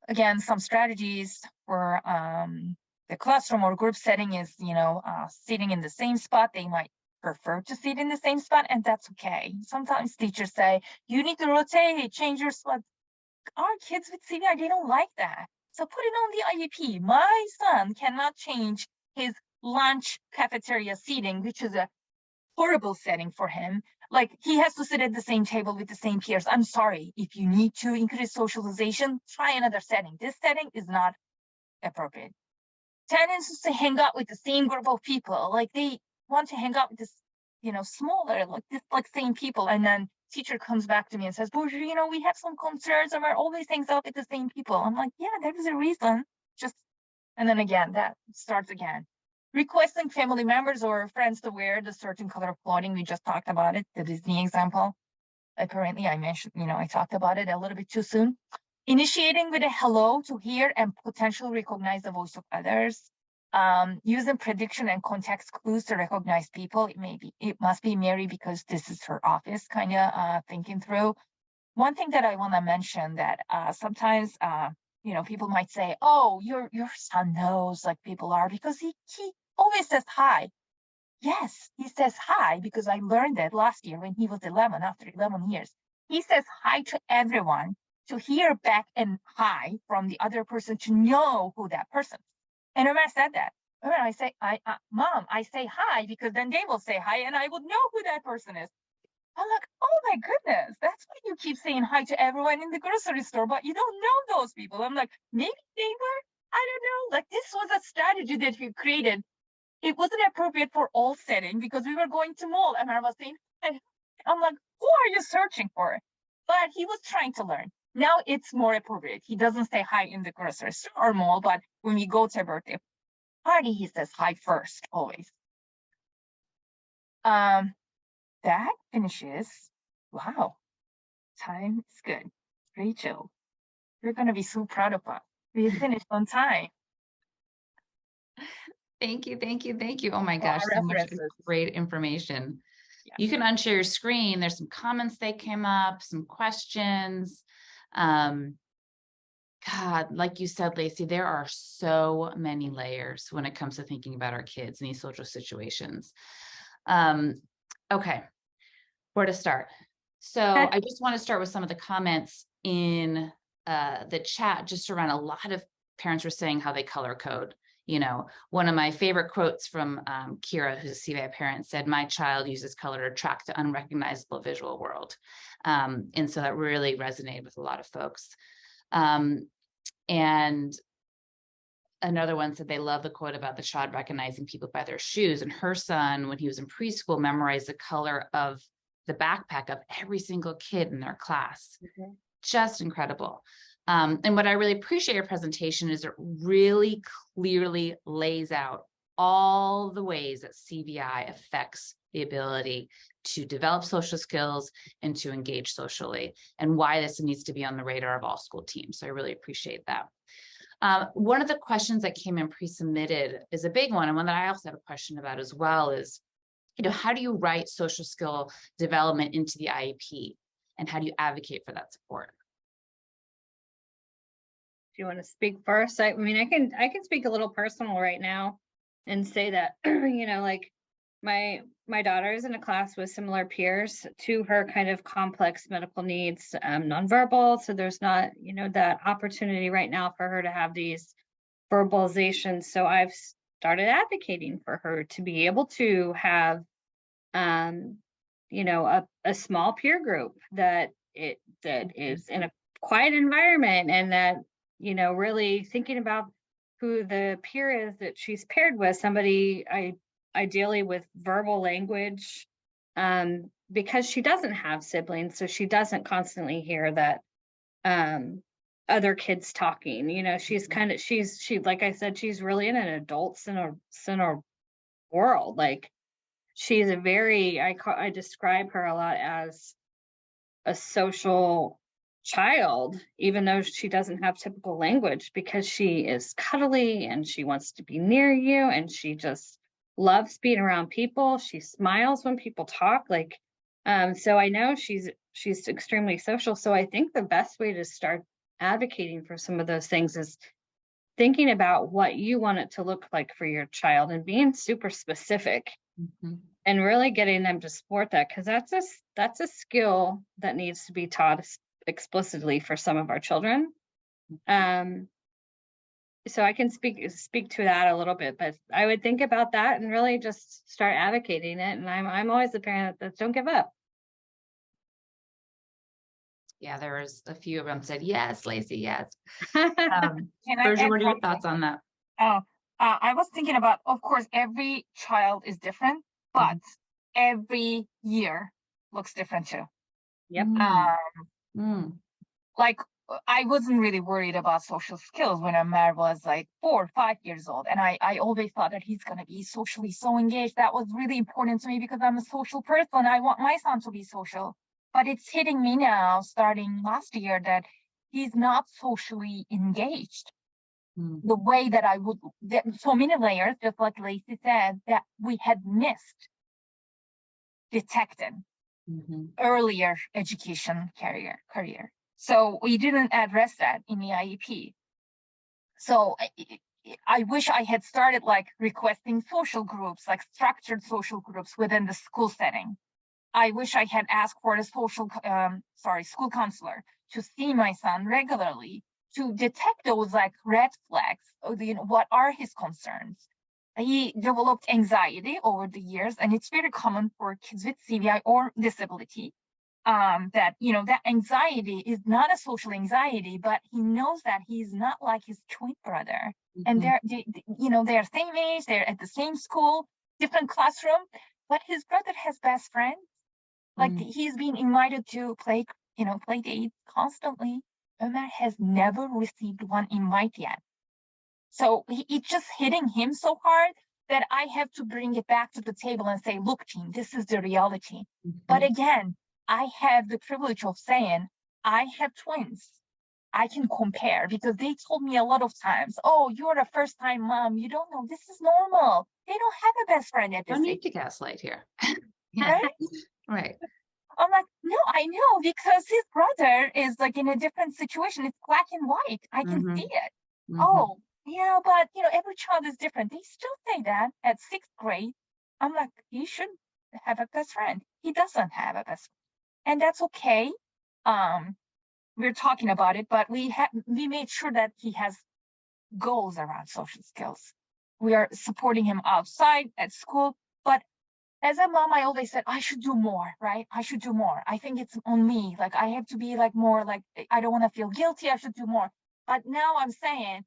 Again, some strategies for the classroom or group setting is, sitting in the same spot. They might prefer to sit in the same spot, and that's okay. Sometimes teachers say, you need to rotate, change your spot. Our kids with CBI, they don't like that. So put it on the IEP. My son cannot change his lunch cafeteria seating, which is a horrible setting for him. like he has to sit at the same table with the same peers. I'm sorry, if you need to increase socialization, try another setting. This setting is not appropriate. Tendencies to hang out with the same group of people, like they want to hang out with this, smaller, like this, like same people. And then teacher comes back to me and says, Bourgeois, we have some concerns and we're always hangs out with the same people. I'm like, yeah, there's a reason. And then again, that starts again. Requesting family members or friends to wear the certain color of clothing. We just talked about it, the Disney example. Apparently I mentioned, I talked about it a little bit too soon. Initiating with a hello to hear and potentially recognize the voice of others. Using prediction and context clues to recognize people. It must be Mary because this is her office, kind of thinking through. One thing that I want to mention that sometimes people might say, oh, your son knows like people are because he always says hi. Yes, he says hi because I learned that last year when he was 11, after 11 years. He says hi to everyone to hear back and hi from the other person to know who that person is. And Omar said that. Omar, I say, Mom, I say hi because then they will say hi and I would know who that person is. I'm like, oh my goodness, that's why you keep saying hi to everyone in the grocery store, but you don't know those people. I'm like, maybe they were, I don't know. Like this was a strategy that we created. It wasn't appropriate for all setting because we were going to mall and I was saying, I'm like, who are you searching for? But he was trying to learn. Now it's more appropriate. He doesn't say hi in the grocery store or mall, but when we go to a birthday party, he says hi first, always. That finishes. Wow, time is good. Rachel, you're going to be so proud of us. We finished on time. Thank you, thank you, thank you. Oh my For our gosh, so much references. great information. Yeah. You can unshare your screen. There's some comments that came up, some questions. God, like you said, Lacey, there are so many layers when it comes to thinking about our kids in these social situations. Okay, where to start? So I just want to start with some of the comments in the chat, just around a lot of parents were saying how they color code. One of my favorite quotes from Kira, who's a CVI parent, said, my child uses color to track the unrecognizable visual world. And so that really resonated with a lot of folks. And another one said they love the quote about the child recognizing people by their shoes. And her son, when he was in preschool, memorized the color of the backpack of every single kid in their class. Okay. Just incredible. And what I really appreciate your presentation is it really clearly lays out all the ways that CVI affects the ability to develop social skills and to engage socially, and why this needs to be on the radar of all school teams. So I really appreciate that. One of the questions that came in pre-submitted is a big one, and one that I also have a question about as well is, how do you write social skill development into the IEP, and how do you advocate for that support? Do you want to speak first? I mean, I can speak a little personal right now and say that, like my daughter is in a class with similar peers to her, kind of complex medical needs, nonverbal. So there's not, that opportunity right now for her to have these verbalizations. So I've started advocating for her to be able to have, a small peer group that is in a quiet environment, and that, really thinking about who the peer is that she's paired with, somebody ideally with verbal language, because she doesn't have siblings, so she doesn't constantly hear that other kids talking. She's like I said, she's really in an adult center world. Like, she's a very, I describe her a lot as a social child, even though she doesn't have typical language, because she is cuddly and she wants to be near you, and she just loves being around people. She smiles when people talk. Like, so I know she's extremely social. So I think the best way to start advocating for some of those things is thinking about what you want it to look like for your child and being super specific. Mm-hmm. And really getting them to support that, because that's a skill that needs to be taught explicitly for some of our children. So I can speak to that a little bit, but I would think about that and really just start advocating it. And I'm always the parent that says, don't give up. Yeah, there was a few of them said, yes, Lacey, yes. Can I Virgil, add what are your something? thoughts on that? Oh, I was thinking about, of course, every child is different, but every year looks different too. Yep. Like I wasn't really worried about social skills when Amar was like 4 or 5 years old. And I always thought that he's going to be socially so engaged. That was really important to me because I'm a social person. I want my son to be social. But it's hitting me now, starting last year, that he's not socially engaged. The way that I would, so many layers, just like Lacey said, that we had missed detecting earlier education career. So we didn't address that in the IEP. So I wish I had started like requesting social groups, like structured social groups within the school setting. I wish I had asked for a school counselor to see my son regularly to detect those like red flags. What are his concerns? He developed anxiety over the years, and it's very common for kids with CVI or disability. That that anxiety is not a social anxiety, but he knows that he's not like his twin brother, and they're same age, they're at the same school, different classroom, but his brother has best friends. Like he's being invited to play dates constantly. Omar has never received one invite yet. So it's just hitting him so hard that I have to bring it back to the table and say, look, team, this is the reality. But again, I have the privilege of saying I have twins. I can compare because they told me a lot of times, oh, you're a first-time mom. You don't know. This is normal. They don't have a best friend at this No age. need to gaslight here. Right? I'm like, no, I know, because his brother is like in a different situation. It's black and white. I can see it. Oh, yeah, but every child is different. They still say that at 6th grade. I'm like, he should have a best friend. He doesn't have a best friend. And that's okay. We're talking about it, but we made sure that he has goals around social skills. We are supporting him outside at school, but as a mom, I always said I should do more, right? I should do more. I think it's on me. Like I have to be like more like, I don't want to feel guilty. I should do more. But now I'm saying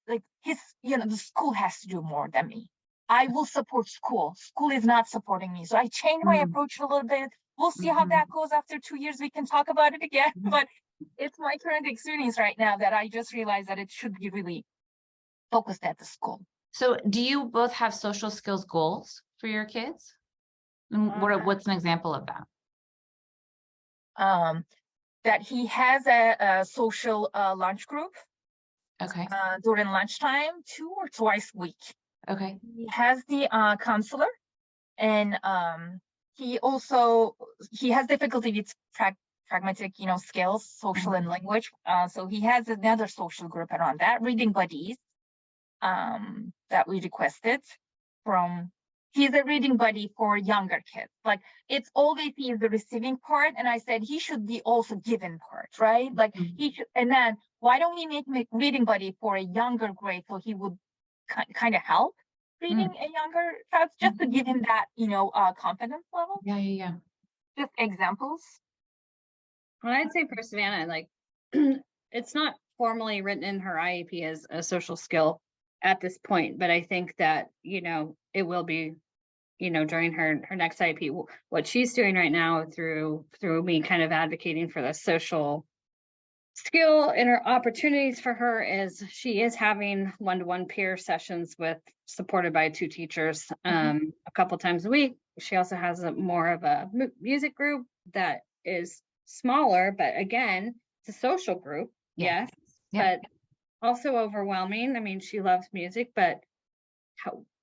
like the school has to do more than me. I will support school. School is not supporting me. So I changed my approach a little bit. We'll see how that goes after 2 years. We can talk about it again, but it's my current experience right now that I just realized that it should be really focused at the school. So do you both have social skills goals for your kids? And what's an example of that? That he has a social lunch group. Okay. During lunchtime, 2 or twice a week. Okay. He has the counselor, and he has difficulty with pragmatic, skills, social and language. So he has another social group around that, reading buddies, that we requested from. He's a reading buddy for younger kids. Like it's always he is the receiving part, and I said he should be also given part, right? Like he should. And then why don't we make reading buddy for a younger grade so he would kind of help reading a younger child, just to give him that confidence level. Yeah. Just examples. Well, I'd say for Savannah, like it's not formally written in her IEP as a social skill at this point, but I think that it will be during her next IEP. What she's doing right now through me kind of advocating for the social skill and her opportunities for her is she is having one-to-one peer sessions supported by 2 teachers a couple times a week. She also has more of a music group that is smaller, but again, it's a social group. Yes, but also overwhelming. I mean, she loves music, but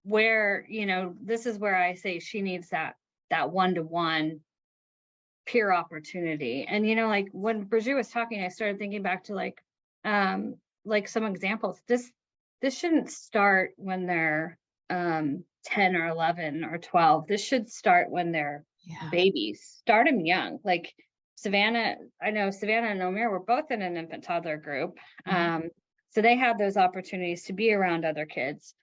this is where I say she needs that one-to-one peer opportunity. And like when Brigitte was talking, I started thinking back to like some examples. This shouldn't start when they're 10 or 11 or 12. This should start when they're babies. Start them young. Like Savannah, I know Savannah and Omer were both in an infant toddler group. So they had those opportunities to be around other kids.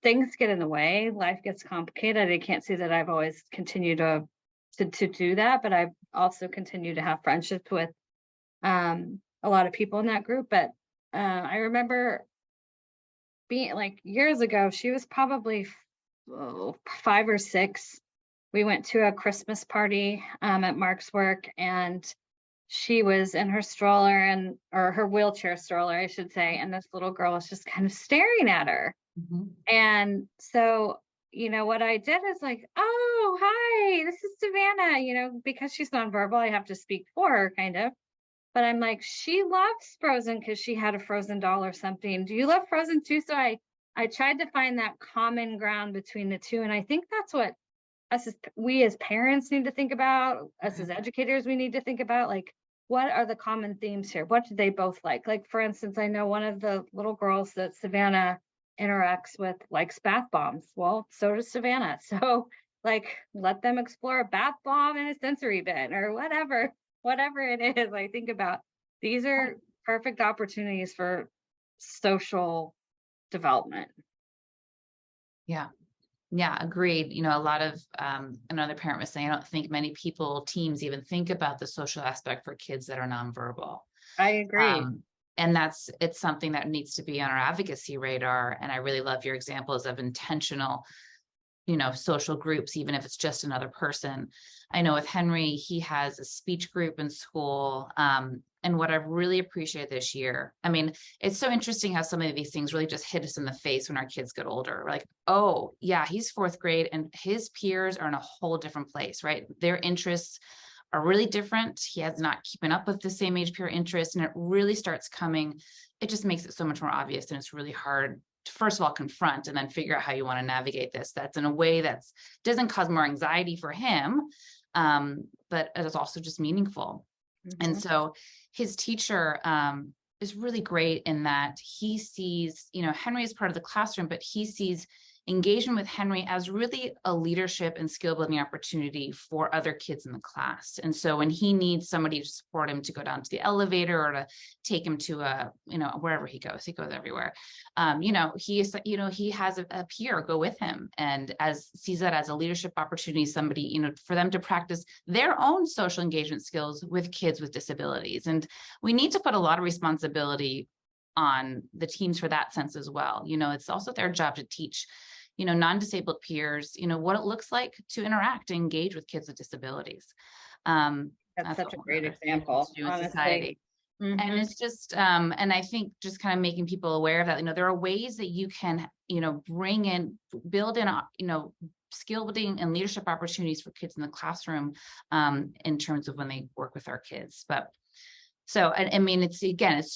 Things get in the way, life gets complicated. I can't say that I've always continued to do that, but I've also continued to have friendships with a lot of people in that group, but I remember being like years ago, she was probably 5 or 6. We went to a Christmas party at Mark's work, and she was in her stroller or her wheelchair stroller, I should say, and this little girl was just kind of staring at her. Mhm. And so, what I did is like, oh, hi, this is Savannah, because she's nonverbal, I have to speak for her kind of. But I'm like, she loves Frozen because she had a Frozen doll or something. Do you love Frozen too? So I tried to find that common ground between the two. And I think that's what we as parents need to think about, us as educators, we need to think about, like, what are the common themes here? What do they both like? Like, for instance, I know one of the little girls that Savannah interacts with likes bath bombs. Well, so does Savannah. So, like, let them explore a bath bomb in a sensory bin or whatever it is. I think about these are perfect opportunities for social development. Yeah. Yeah, agreed. A lot of another parent was saying, I don't think many teams even think about the social aspect for kids that are nonverbal. I agree. And it's something that needs to be on our advocacy radar. And I really love your examples of intentional, social groups, even if it's just another person. I know with Henry, he has a speech group in school. And what I've really appreciated this year, I mean, it's so interesting how some of these things really just hit us in the face when our kids get older. We're like, oh yeah, he's 4th grade and his peers are in a whole different place, right? Their interests are really different. He has not keeping up with the same age peer interests, and it really starts coming. It just makes it so much more obvious, and it's really hard to, first of all, confront and then figure out how you want to navigate this. That's in a way that doesn't cause more anxiety for him, but it is also just meaningful. And so his teacher is really great in that he sees, Henry is part of the classroom, but he sees engagement with Henry as really a leadership and skill building opportunity for other kids in the class. And so when he needs somebody to support him to go down to the elevator or to take him to wherever he goes everywhere. He has a peer go with him and sees that as a leadership opportunity, somebody, for them to practice their own social engagement skills with kids with disabilities. And we need to put a lot of responsibility on the teams for that sense as well. It's also their job to teach non-disabled peers, what it looks like to interact, and engage with kids with disabilities. That's such a great example, honestly. And it's just, and I think just kind of making people aware of that, there are ways that you can, build in, skill building and leadership opportunities for kids in the classroom, in terms of when they work with our kids. But so, I mean, it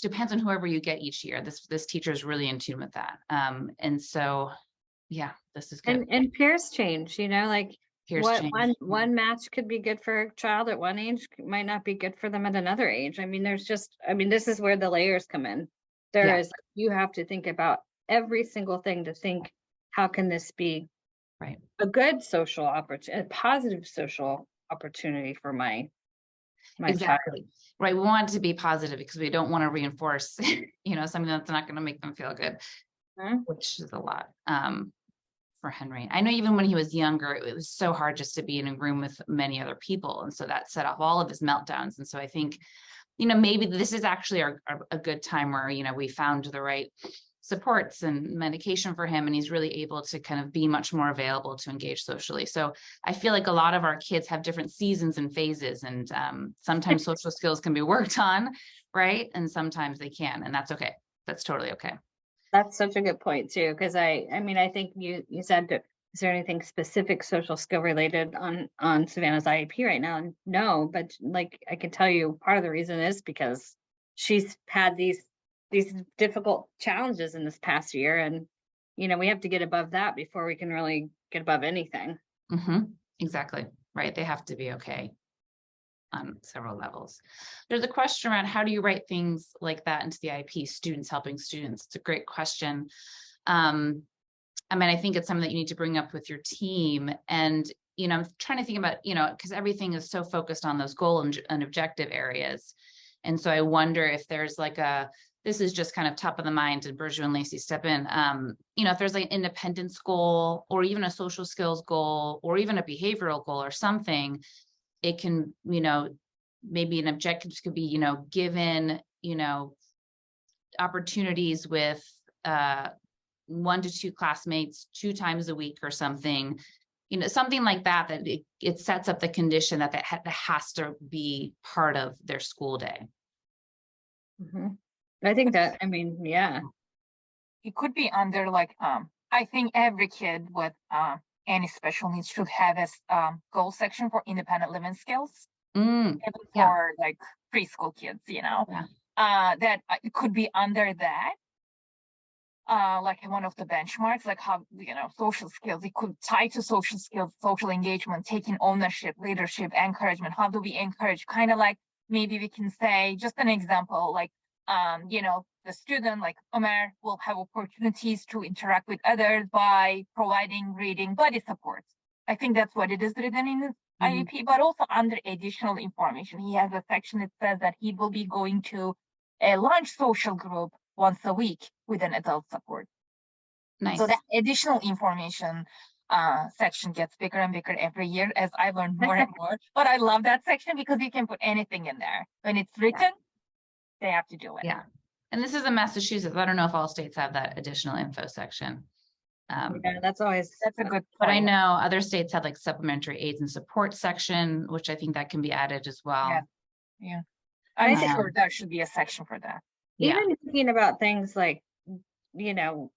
depends on whoever you get each year. This teacher is really in tune with that. And so, yeah, this is good. And peers change, like Peers what change. one match could be good for a child at one age might not be good for them at another age. I mean, this is where the layers come in. You have to think about every single thing to think, how can this be right, a good social opportunity, a positive social opportunity for my exactly child. Right. We want it to be positive because we don't want to reinforce, something that's not going to make them feel good, which is a lot. For Henry, I know even when he was younger, it was so hard just to be in a room with many other people. And so that set off all of his meltdowns. And so I think, maybe this is actually a good time where, we found the right supports and medication for him. And he's really able to kind of be much more available to engage socially. So I feel like a lot of our kids have different seasons and phases. And sometimes social skills can be worked on, right? And sometimes they can, and that's okay. That's totally okay. That's such a good point too, because I think you said that, is there anything specific social skill related on Savannah's IEP right now? No, but like I can tell you, part of the reason is because she's had these difficult challenges in this past year, and we have to get above that before we can really get above anything. Exactly right. They have to be okay on several levels. There's a question around how do you write things like that into the IEP, students helping students? It's a great question. I think it's something that you need to bring up with your team. And, I'm trying to think about, because everything is so focused on those goal and objective areas. And so I wonder if there's this is just kind of top of the mind, and Burju and Lacey step in. If there's an independence goal or even a social skills goal or even a behavioral goal or something, it can, maybe an objectives could be, you know, given, you know, opportunities with 1 to 2 classmates 2 times a week or something, you know, something like that, that it sets up the condition that that has to be part of their school day. I think that, I mean, yeah. It could be under like, I think every kid with any special needs should have a goal section for independent living skills. Even for like preschool kids, you know, that it could be under that. Like one of the benchmarks, like how, you know, social skills, it could tie to social skills, social engagement, taking ownership, leadership, encouragement. How do we encourage? Kind of like, maybe we can say, just an example, like, you know, the student like Omer will have opportunities to interact with others by providing reading buddy support. I think that's what it is written in the IEP, but also under additional information, he has a section that says that he will be going to a lunch social group once a week with an adult support. Nice. So that additional information section gets bigger and bigger every year as I learn more and more. But I love that section because you can put anything in there. When it's written, they have to do it. Yeah. And this is in Massachusetts. I don't know if all states have that additional info section. Yeah, that's a good point. But I know other states have like supplementary aids and support section, which I think that can be added as well. Yeah. I'm sure there should be a section for that. Even thinking about things like, you know,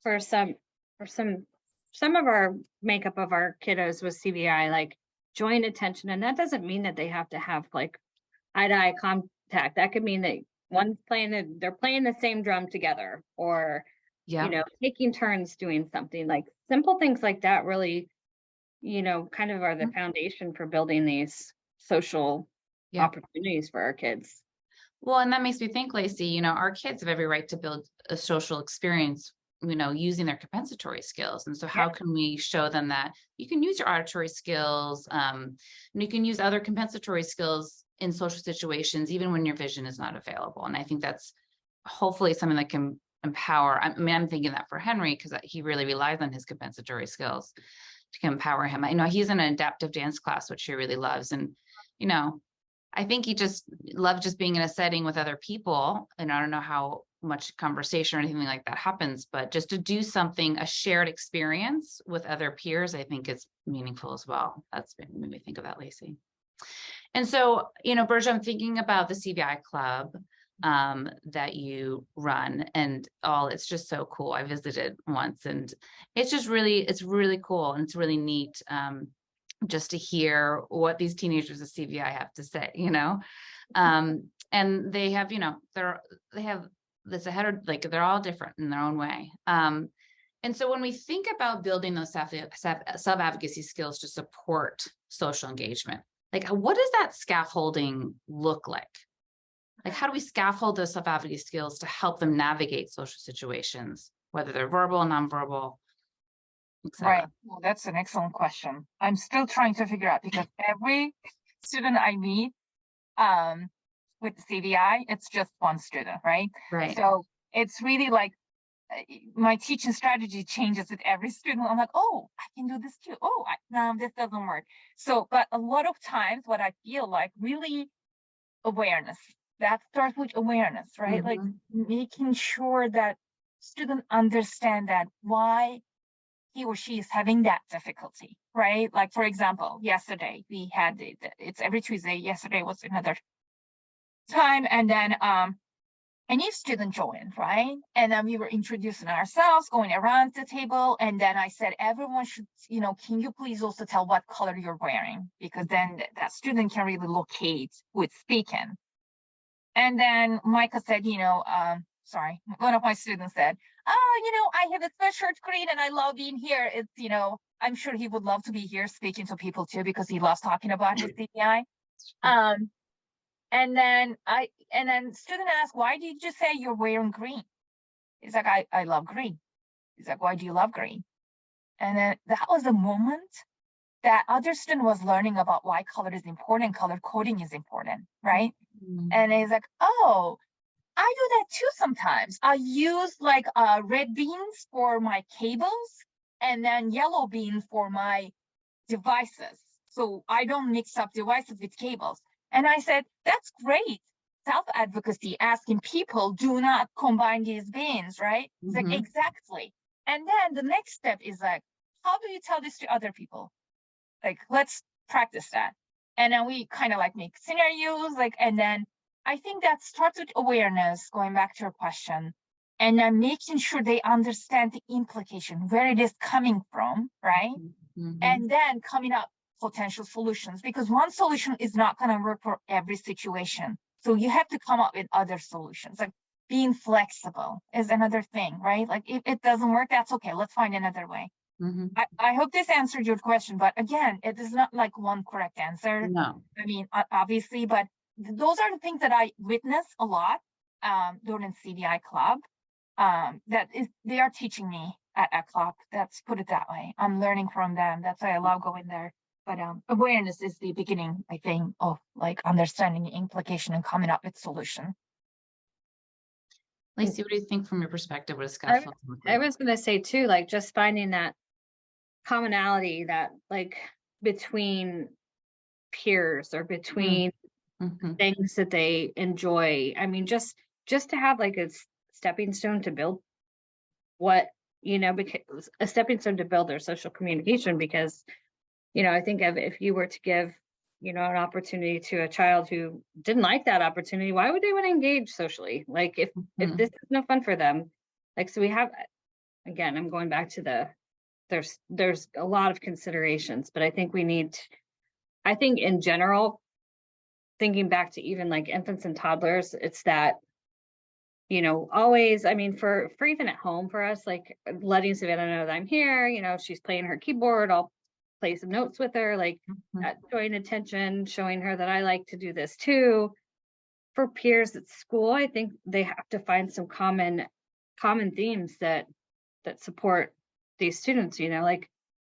for some of our makeup of our kiddos with CBI, like joint attention, and that doesn't mean that they have to have like eye-to-eye contact. That could mean that they're playing the same drum together, or you know, taking turns doing something. Like simple things like that really, you know, kind of are the foundation for building these social opportunities for our kids. Well, and that makes me think, Lacey, you know, our kids have every right to build a social experience, you know, using their compensatory skills. And so how can we show them that you can use your auditory skills, and you can use other compensatory skills in social situations, even when your vision is not available. And I think that's hopefully something that can empower. I mean, I'm thinking that for Henry, because he really relies on his compensatory skills to empower him. I know he's in an adaptive dance class, which he really loves. And, you know, I think he just loves just being in a setting with other people. And I don't know how much conversation or anything like that happens, but just to do something, a shared experience with other peers, I think is meaningful as well. That's made me think of that, Lacey. And so, you know, Berge, I'm thinking about the CBI Club that you run, and it's just so cool. I visited once, and it's really cool, and it's really neat just to hear what these teenagers of CVI have to say, you know. And they have, you know, they have this ahead of, like, they're all different in their own way. And so when we think about building those self-advocacy skills to support social engagement, like, what does that scaffolding look like? Like, how do we scaffold those self-advocacy skills to help them navigate social situations, whether they're verbal, nonverbal, etc.? Right. Well, that's an excellent question. I'm still trying to figure out, because every student I meet with the CVI, it's just one student, right? Right. So it's really like my teaching strategy changes with every student. I'm like, oh, I can do this too. Oh, no, this doesn't work. So, but a lot of times what I feel like, really awareness. That starts with awareness, right? Like making sure that students understand that why he or she is having that difficulty, right? Like, for example, yesterday we had it's every Tuesday. Yesterday was another time, and then a new student joined, right? And then we were introducing ourselves, going around the table, and then I said, everyone should, you know, can you please also tell what color you're wearing, because then that student can really locate with speaking. And then Micah said, you know, sorry, one of my students said, oh, you know, I have a sweatshirt green and I love being here. It's, you know, I'm sure he would love to be here speaking to people too, because he loves talking about his CBI. And then student asked, why did you say you're wearing green? He's like, I love green. He's like, why do you love green? And then that was a moment that other student was learning about why color is important, color coding is important, right? And he's like, oh, I do that too sometimes. I use like red beans for my cables and then yellow beans for my devices. So I don't mix up devices with cables. And I said, that's great. Self-advocacy, asking people, do not combine these beans, right? It's like, exactly. And then the next step is like, how do you tell this to other people? Like, let's practice that. And then we kind of like make scenarios, like, and then I think that starts with awareness, going back to your question, and then making sure they understand the implication, where it is coming from, right? And then coming up potential solutions, because one solution is not going to work for every situation. So you have to come up with other solutions. Like being flexible is another thing, right? Like if it doesn't work, that's okay. Let's find another way. I hope this answered your question, but again, it is not like one correct answer. No. I mean, obviously, but those are the things that I witness a lot during CBI Club. They are teaching me at club. Let's put it that way. I'm learning from them. That's why I love going there. But awareness is the beginning, I think, of like understanding the implication and coming up with solution. Lacey, what do you think from your perspective? What is I was going to say too, like just finding that commonality that like between peers or between things that they enjoy. I mean, just to have like a stepping stone to build what, because a stepping stone to build their social communication, because, I think if you were to give, an opportunity to a child who didn't like that opportunity, why would they want to engage socially? Like if this is no fun for them, like, so we have, again, I'm going back to there's a lot of considerations, but I think I think in general, thinking back to even like infants and toddlers, it's that, always, I mean, for even at home for us, like letting Savannah know that I'm here, she's playing her keyboard, I'll play some notes with her, like showing attention, showing her that I like to do this too. For peers at school, I think they have to find some common themes that support these students, like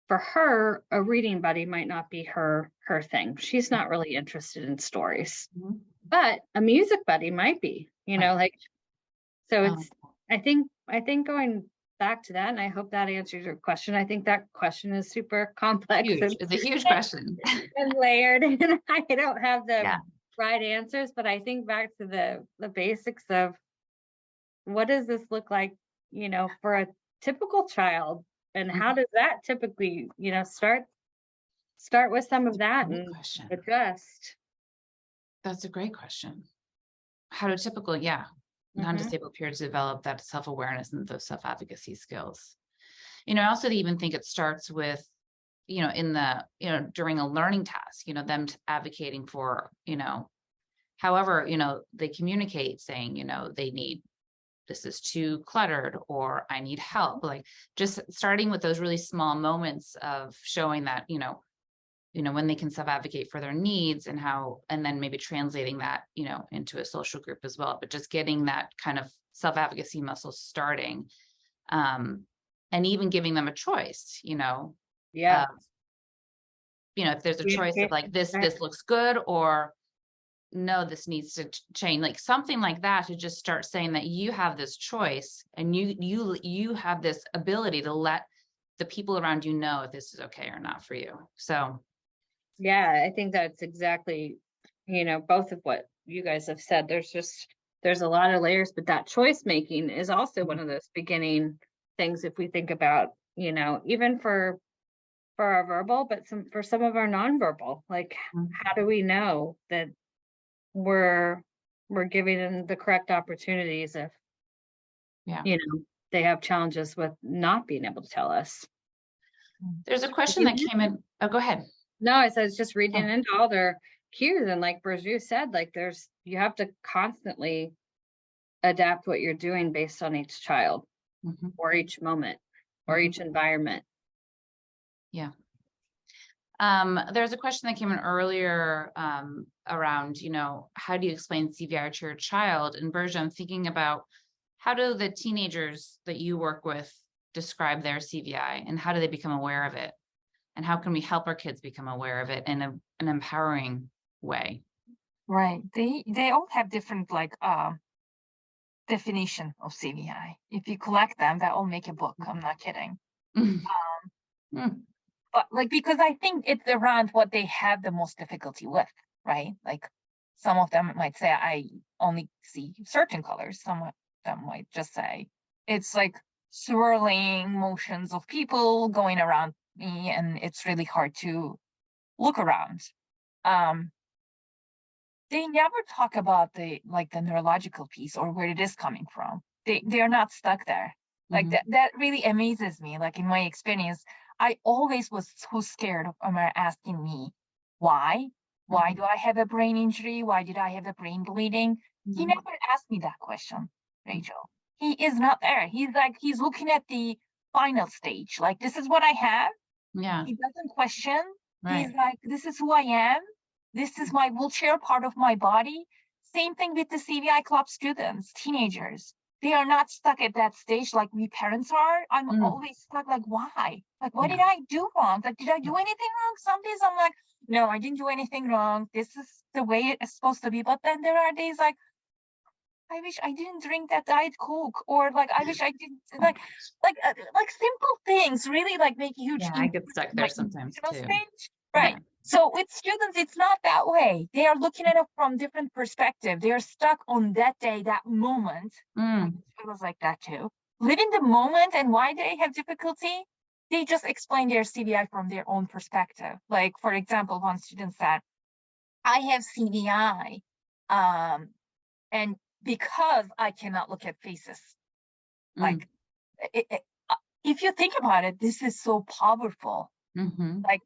for her, a reading buddy might not be her thing. She's not really interested in stories, but a music buddy might be, like, so it's, I think going back to that, and I hope that answers your question. I think that question is super complex. It's a huge question. And layered, and I don't have the right answers, but I think back to the basics of what does this look like, for a typical child, and how does that typically, start with some of that and adjust. That's a great question. How do typical, non-disabled peers develop that self-awareness and those self-advocacy skills? I also even think it starts with, in the, during a learning task, them advocating for, however, they communicate saying, they need, this is too cluttered, or I need help. Like just starting with those really small moments of showing that, when they can self-advocate for their needs and how, and then maybe translating that, into a social group as well, but just getting that kind of self-advocacy muscle starting, and even giving them a choice, if there's a choice of like, this looks good, or no, this needs to change, like something like that, to just start saying that you have this choice and you have this ability to let the people around you know if this is okay or not for you. So yeah, I think that's exactly, both of what you guys have said. There's a lot of layers, but that choice making is also one of those beginning things. If we think about, even for our verbal, but for some of our nonverbal, like how do we know that we're giving them the correct opportunities if, they have challenges with not being able to tell us? There's a question that came in. Oh, go ahead. No, I said it's just reading into all their cues, and like Burju said, like you have to constantly adapt what you're doing based on each child, or each moment, or each environment. Yeah. There's a question that came in earlier around, how do you explain CVI to your child? And Burju, I'm thinking about, how do the teenagers that you work with describe their CVI, and how do they become aware of it? And how can we help our kids become aware of it in an empowering way? Right. They all have different definition of CVI. If you collect them, that will make a book. I'm not kidding. But because I think it's around what they have the most difficulty with, right? Like Some of them might say, I only see certain colors. Some of them might just say, it's like swirling motions of people going around me, and it's really hard to look around. They never talk about the neurological piece or where it is coming from. They are not stuck there. Like that really amazes me. Like in my experience, I always was so scared of Omar asking me why. Why do I have a brain injury? Why did I have a brain bleeding? He never asked me that question, Rachel. He is not there. He's looking at the final stage. Like, this is what I have. Yeah. He doesn't question. Right. He's like, this is who I am. This is my wheelchair, part of my body. Same thing with the CVI Club students, teenagers. They are not stuck at that stage like we parents are. I'm always stuck, like, why? Like, what did I do wrong? Like, did I do anything wrong? Some days I'm like, no, I didn't do anything wrong. This is the way it's supposed to be. But then there are days like, I wish I didn't drink that Diet Coke, or like, I wish I didn't, like simple things really like make a huge Yeah, I get stuck there sometimes too. Stage. Right. Yeah. So with students, it's not that way. They are looking at it from different perspective. They are stuck on that day, that moment. It was like that too. Living the moment and why they have difficulty, they just explain their CVI from their own perspective. Like, for example, one student said, I have CVI, and because I cannot look at faces. Like, if you think about it, this is so powerful. Like,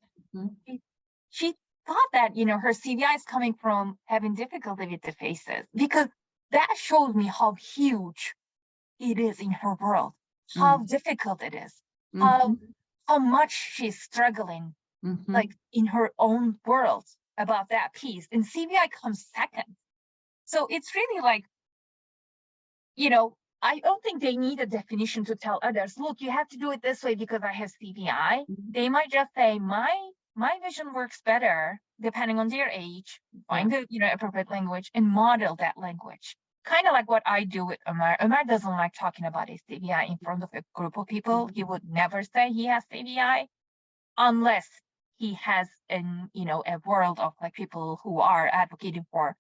she thought that, her CVI is coming from having difficulty with the faces, because that showed me how huge it is in her world, how difficult it is, how much she's struggling, like in her own world about that piece. And CVI comes second. So it's really like, I don't think they need a definition to tell others, look, you have to do it this way because I have CVI. They might just say, my vision works better depending on their age, find the appropriate language and model that language. Kind of like what I do with Omar. Omar doesn't like talking about his CVI in front of a group of people. He would never say he has CVI unless he has a world of like people who are advocating for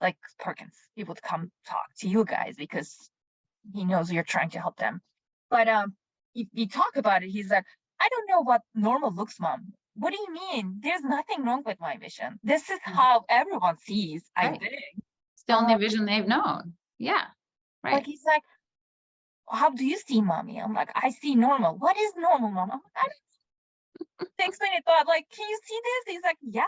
like Perkins. He would come talk to you guys because he knows you're trying to help them. But if you talk about it, he's like, I don't know what normal looks, Mom. What do you mean? There's nothing wrong with my vision. This is how everyone sees, I think. It's the only vision they've known. Yeah. Right. Like, he's like, how do you see Mommy? I'm like, I see normal. What is normal, Mom? I'm like, I don't know. They explain it, but like, can you see this? He's like, yeah,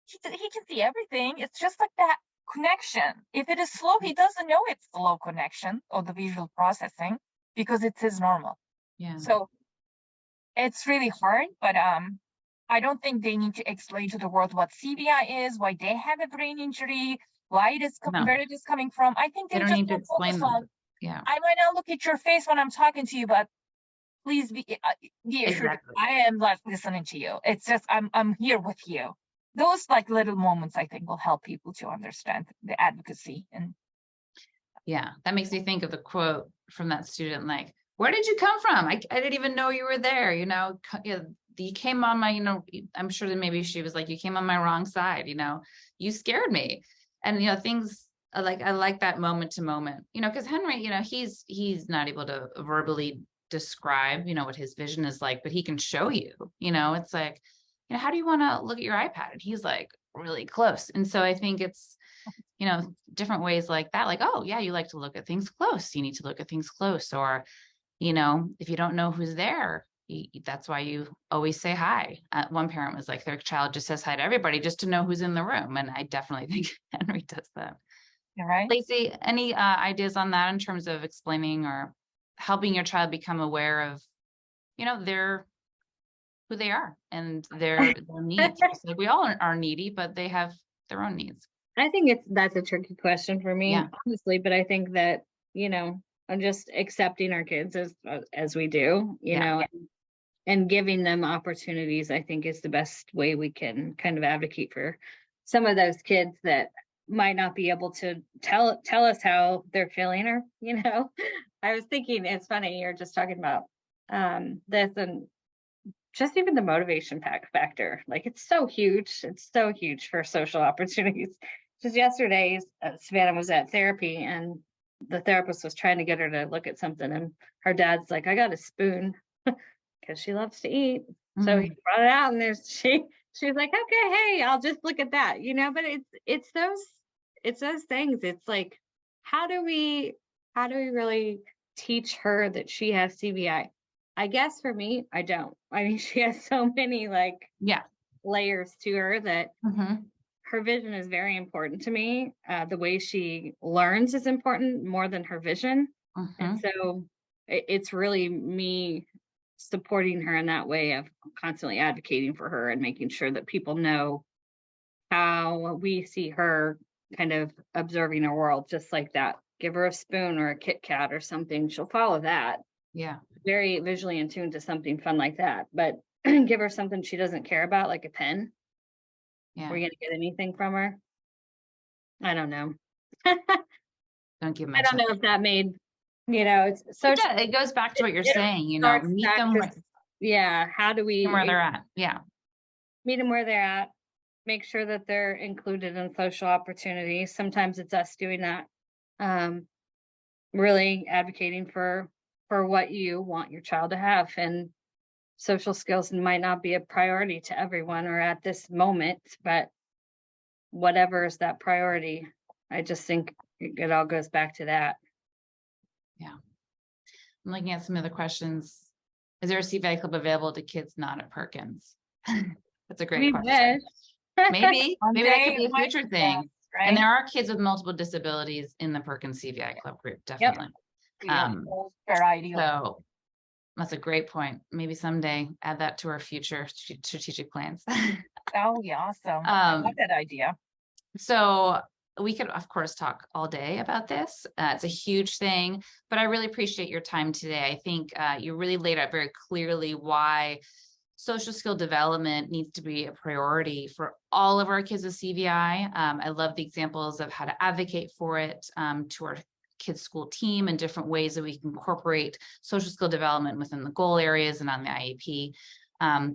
he can see everything. It's just like that connection. If it is slow, he doesn't know it's slow connection or the visual processing because it's his normal. Yeah. So it's really hard, but I don't think they need to explain to the world what CVI is, why they have a brain injury, why it is where it is coming from. I think they don't just need to explain them. Yeah. I might not look at your face when I'm talking to you, but please be assured I am like listening to you. It's just I'm here with you. Those like little moments I think will help people to understand the advocacy. And yeah, that makes me think of the quote from that student, like, where did you come from? I didn't even know you were there. You came on my, I'm sure that maybe she was like, you came on my wrong side, you scared me. And, things like, I like that moment to moment, because Henry, he's not able to verbally describe, what his vision is like, but he can show you, it's like, how do you want to look at your iPad? And he's like really close. And so I think it's, different ways like that, like, oh yeah, you like to look at things close. You need to look at things close. Or, if you don't know who's there, that's why you always say hi. One parent was like, their child just says hi to everybody just to know who's in the room. And I definitely think Henry does that. You're right. Lacey, any ideas on that in terms of explaining or helping your child become aware of, who they are and their needs? Like, we all are needy, but they have their own needs. I think that's a tricky question for me, honestly, but I think that, I'm just accepting our kids as we do, and giving them opportunities, I think is the best way we can kind of advocate for some of those kids that might not be able to tell us how they're feeling, or, I was thinking, it's funny, you're just talking about this, and just even the motivation factor, like it's so huge for social opportunities. just yesterday, Savannah was at therapy and the therapist was trying to get her to look at something, and her dad's like, I got a spoon because she loves to eat. So he brought it out, and she was like, okay, hey, I'll just look at that, but it's those things. It's like, how do we really teach her that she has CBI? I guess for me, I don't. I mean, she has so many layers to her that her vision is very important to me. The way she learns is important more than her vision. And so it's really me supporting her in that way of constantly advocating for her and making sure that people know how we see her kind of observing her world just like that. Give her a spoon or a Kit Kat or something, she'll follow that. Yeah. Very visually in tune to something fun like that. But give her something she doesn't care about, like a pen. Yeah. Are we going to get anything from her? I don't know. Don't give I don't know if that made, it's so. It goes back to what you're saying, meet them how do we where they're at? Yeah. Meet them where they're at. Make sure that they're included in social opportunities. Sometimes it's us doing that. Really advocating for what you want your child to have, and social skills might not be a priority to everyone or at this moment, but whatever is that priority, I just think it all goes back to that. Yeah. I'm looking at some other questions. Is there a CVI club available to kids not at Perkins? That's a great question. Maybe that could be a future thing. Right? And there are kids with multiple disabilities in the Perkins CBI Club group, definitely. So that's a great point. Maybe someday add that to our future strategic plans. Oh, yeah, awesome. I love that idea. So we could, of course, talk all day about this. It's a huge thing, but I really appreciate your time today. I think you really laid out very clearly why social skill development needs to be a priority for all of our kids with CVI. I love the examples of how to advocate for it to our kids' school team and different ways that we can incorporate social skill development within the goal areas and on the IEP.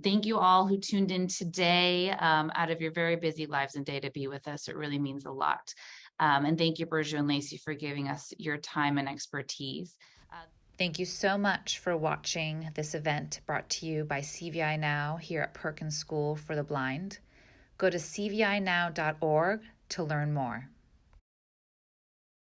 Thank you all who tuned in today out of your very busy lives and day to be with us. It really means a lot. And thank you, Burju and Lacey, for giving us your time and expertise. Thank you so much for watching this event brought to you by CVI Now here at Perkins School for the Blind. Go to cvinow.org to learn more.